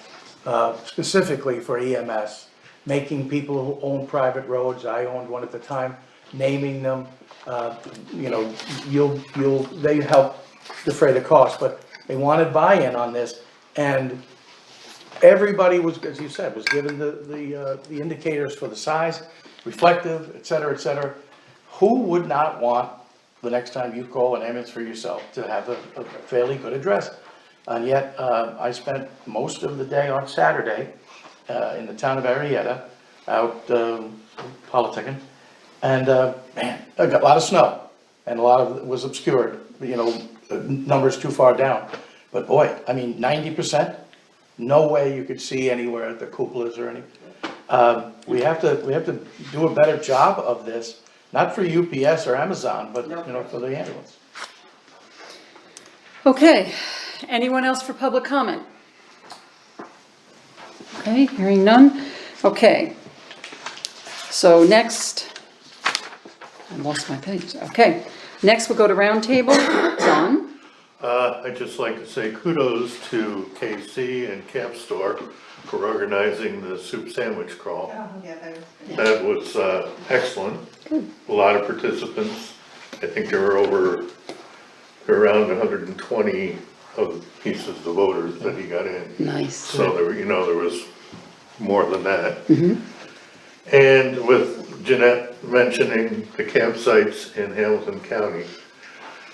specifically for EMS, making people who own private roads, I owned one at the time, naming them, they help defray the cost, but they wanted buy-in on this, and everybody was, as you said, was given the indicators for the size, reflective, et cetera, Who would not want, the next time you call an ambulance for yourself, to have a fairly good address? And yet, I spent most of the day on Saturday, in the town of Arietta, out, politicking, and, man, I got a lot of snow, and a lot of it was obscured, numbers too far down. But boy, 90%, no way you could see anywhere the cupolas or anything. We have to do a better job of this, not for UPS or Amazon, but, for the ambulance. Okay, anyone else for public comment? Okay, hearing none. Okay. So next, I lost my page. Okay, next we'll go to roundtable. John? I'd just like to say kudos to KC and Camp Store for organizing the soup sandwich crawl. oh, yeah, that was good. That was excellent. A lot of participants. I think there were around 120 of pieces of voters that he got in. Nice. So there was more than that. And with Jeanette mentioning the campsites in Hamilton County,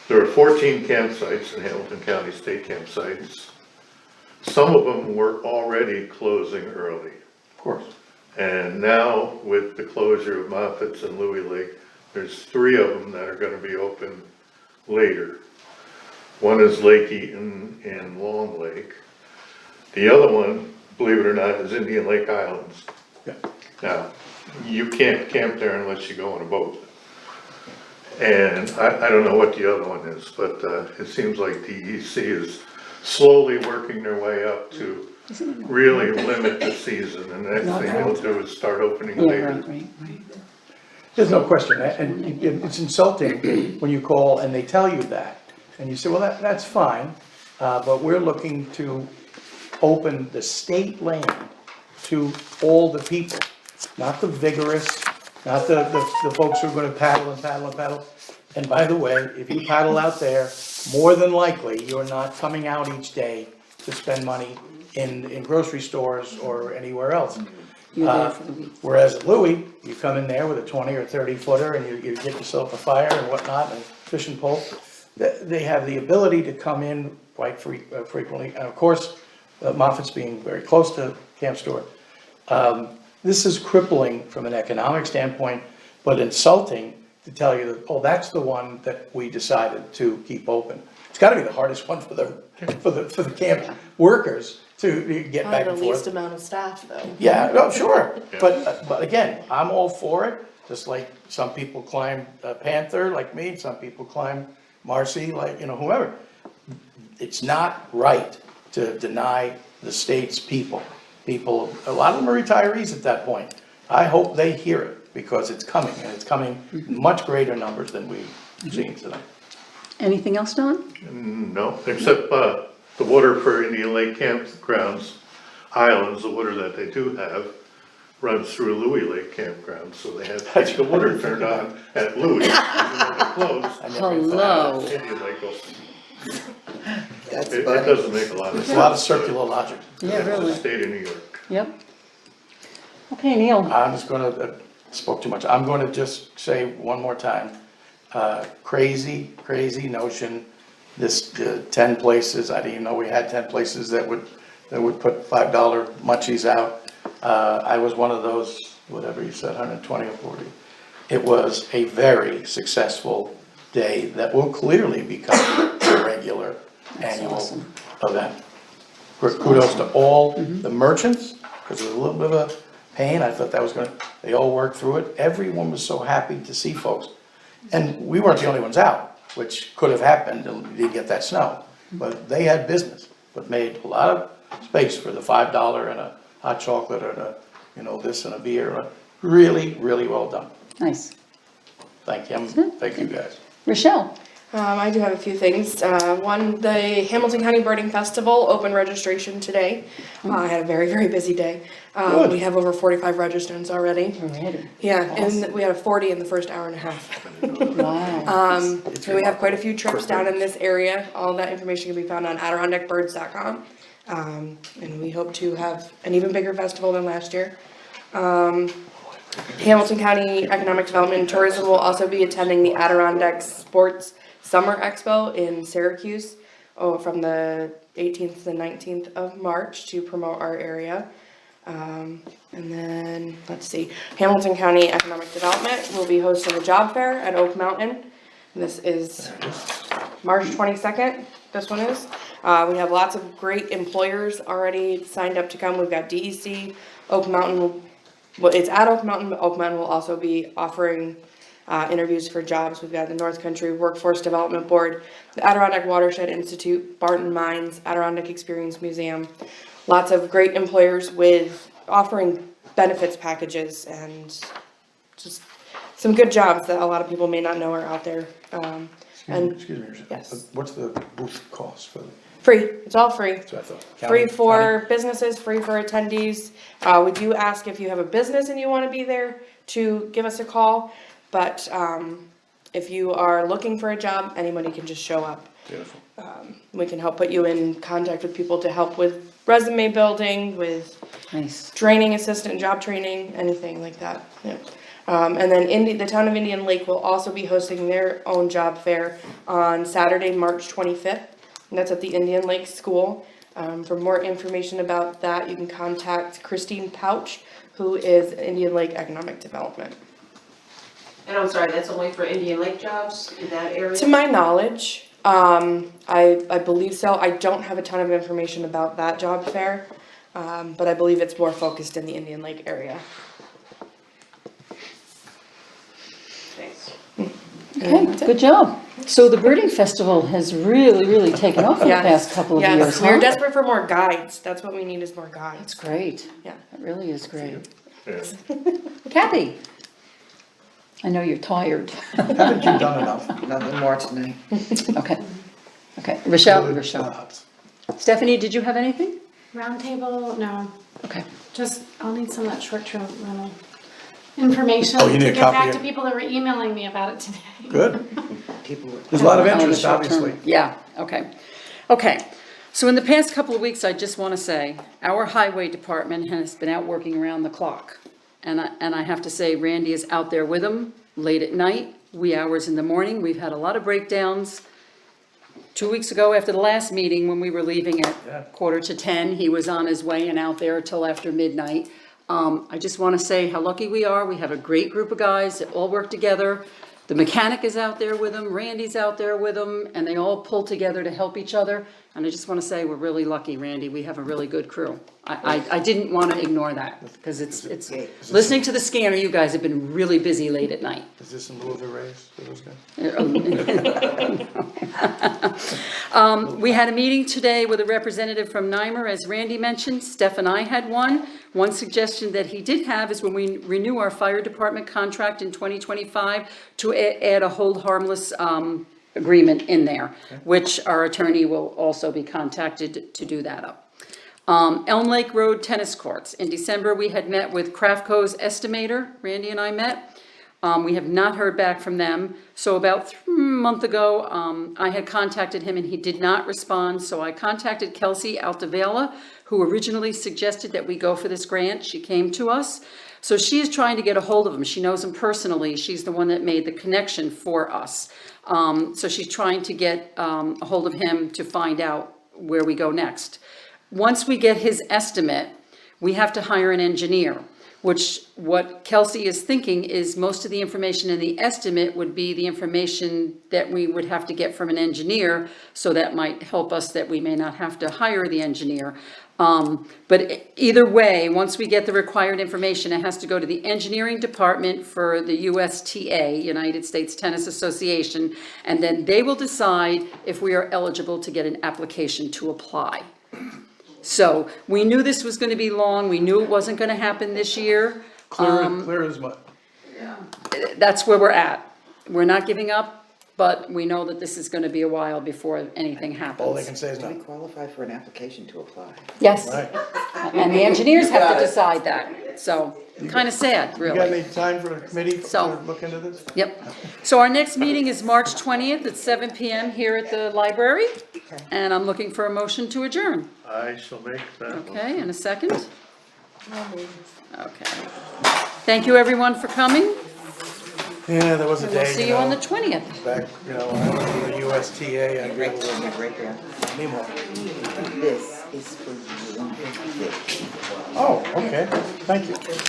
there are 14 campsites in Hamilton County, state campsites. Some of them were already closing early. Of course. And now with the closure of Moffitt's and Louis Lake, there's 3 of them that are gonna be open later. One is Lake Eaton and Long Lake. The other one, believe it or not, is Indian Lake Islands. Yeah. Now, you can't camp there unless you go on a boat. And I don't know what the other one is, but it seems like DEC is slowly working their way up to really limit the season, and the next thing they'll do is start opening Yeah, later. right. There's no question, and it's insulting when you call and they tell you that, and you say, well, that's fine, but we're looking to open the state land to all the people, not the vigorous, not the folks who are gonna paddle and paddle and paddle. And by the way, if you paddle out there, more than likely, you're not coming out each day to spend money in grocery stores or anywhere else. You're there for the week. Whereas at Louis, you come in there with a 20 or 30 footer and you get yourself a fire and whatnot and fishing pole. They have the ability to come in quite frequently. And of course, Moffitt's being very close to Camp Stewart. This is crippling from an economic standpoint, but insulting to tell you that, oh, that's the one that we decided to keep open. It's gotta be the hardest one for the camp workers to get back Probably and the least forth. amount of staff though. Yeah, no, sure, but again, I'm all for it, just like some people climb Panther like me, some people climb Marcy like, whoever. It's not right to deny the state's people. People, a lot of them are retirees at that point. I hope they hear it, because it's coming, and it's coming in much greater numbers than we've seen today. Anything else, Don? No, except the water for Indian Lake campgrounds, islands, the water that they do have runs through Louis Lake campground, so they have to keep the water turned on at Louis, even though they're closed. Hello. Indian Lake open. That's It funny. doesn't make a lot of sense. It's a lot of circular logic. Yeah, It's really. the state of New York. Yep. Okay, Neil, I'm just gonna, spoke too much, I'm gonna just say one more time, crazy notion, this, 10 places, I didn't even know we had 10 places that would put $5 munchies out. I was one of those, whatever you said, 120 or 40. It was a very successful day that will clearly become a regular annual awesome. event. Kudos to all the merchants, because it was a little bit of a pain, I thought that was gonna, they all worked through it, everyone was so happy to see folks. And we weren't the only ones out, which could have happened, and we didn't get that snow, but they had business, but made a lot of space for the $5 and a hot chocolate and a, this and a beer, really well done, nice. thank you, thank you guys. Rochelle? I do have a few things. One, the Hamilton County Birding Festival, open registration today. I had a very busy day. Good. We have over 45 registrants already. Already. Yeah, and we had 40 in the first hour and a half. Wow. So we have quite a few trips down in this area. All that information can be found on AdirondackBirds.com. And we hope to have an even bigger festival than last year. Hamilton County Economic Development and Tourism will also be attending the Adirondack Sports Summer Expo in Syracuse from the 18th to the 19th of March to promote our area. And then, let's see, Hamilton County Economic Development will be hosting a job fair at Oak Mountain. This is March 22nd, this one is. We have lots of great employers already signed up to come. We've got DEC, Oak Mountain, well, it's at Oak Mountain, but Oak Mountain will also be offering interviews for jobs. We've got the North Country Workforce Development Board, the Adirondack Watershed Institute, Barton Mines, Adirondack Experience Museum. Lots of great employers with offering benefits packages and just some good jobs that a lot of people may not know are out there. And Excuse me, yes. what's the booth cost for the, free, it's all free. so I thought. Free county- for businesses, free for attendees. We do ask if you have a business and you wanna be there to give us a call. But, if you are looking for a job, anybody can just show up. Beautiful. We can help put you in contact with people to help with resume building, with Nice. training assistant, job training, anything like that, yeah. And then the town of Indian Lake will also be hosting their own job fair on Saturday, March 25th. And that's at the Indian Lake School. For more information about that, you can contact Christine Pouch, who is Indian Lake Economic Development. And I'm sorry, that's only for Indian Lake jobs in that area? To my knowledge, I believe so. I don't have a ton of information about that job fair, but I believe it's more focused in the Indian Lake area. Thanks. Okay, good job. So the birding festival has really taken off in the Yes, past couple of yes. years, We're huh? desperate for more guides. That's what we need is more guides. That's great. Yeah. That really is great. Yeah. Kathy? I know you're tired. Haven't you done enough? Nothing more tonight. Okay. Okay, Rochelle. Good thoughts. Stephanie, did you have anything? Roundtable, no, Okay. just, I'll need some of that short-term rental information Oh, you to need a get copy back of- to people that were emailing me about it today. Good. There's a lot of On the interest, short term. obviously. Yeah, okay. Okay, so in the past couple of weeks, I just want to say, our highway department has been out working around the clock. And I have to say, Randy is out there with them late at night, wee hours in the morning. We've had a lot of breakdowns. 2 weeks ago, after the last meeting, when we were leaving Yeah. at 9:45, he was on his way and out there till after midnight. I just want to say how lucky we are. We have a great group of guys that all work together. The mechanic is out there with them, Randy's out there with them, and they all pull together to help each other. And I just want to say, we're really lucky, Randy. We have a really good crew. I didn't want to ignore that, because it's, listening to the scanner, you guys have been really busy late at night. Is this in lieu of the raise for those guys? We had a meeting today with a representative from NYMER, as Randy mentioned. Steph and I had one. One suggestion that he did have is when we renew our fire department contract in 2025, to add a hold harmless agreement in there, which our attorney will also be contacted to do that up. Elm Lake Road tennis courts. In December, we had met with Craftco's estimator. Randy and I met. We have not heard back from them. So about month ago, I had contacted him and he did not respond, so I contacted Kelsey Altavella, who originally suggested that we go for this grant. She came to us. So she is trying to get a hold of him. She knows him personally. She's the one that made the connection for us. So she's trying to get a hold of him to find out where we go next. Once we get his estimate, we have to hire an engineer, which what Kelsey is thinking is most of the information in the estimate would be the information that we would have to get from an engineer, so that might help us that we may not have to hire the engineer. But either way, once we get the required information, it has to go to the engineering department for the USTA, United States Tennis Association, and then they will decide if we are eligible to get an application to apply. So we knew this was going to be long. We knew it wasn't going to happen this year. Clear as mud. That's where we're at. We're not giving up, but we know that this is going to be a while before anything All they happens. can say is Do we no. qualify for an application to apply? Yes, Right. and the engineers have to decide that. So kind of sad, You got really. any time for a committee So- to look into this? Yep. So our next meeting is March 20th at 7 PM here at the library. And I'm looking for a motion to adjourn. I shall make that. Okay, and a second? Okay. Thank you, everyone, for coming. Yeah, there was a And we'll day, see you you on the know, 20th. back, you know, when I went to the USTA, I'd be Right able to there, right there. anymore. This is for you. Oh, okay, thank you.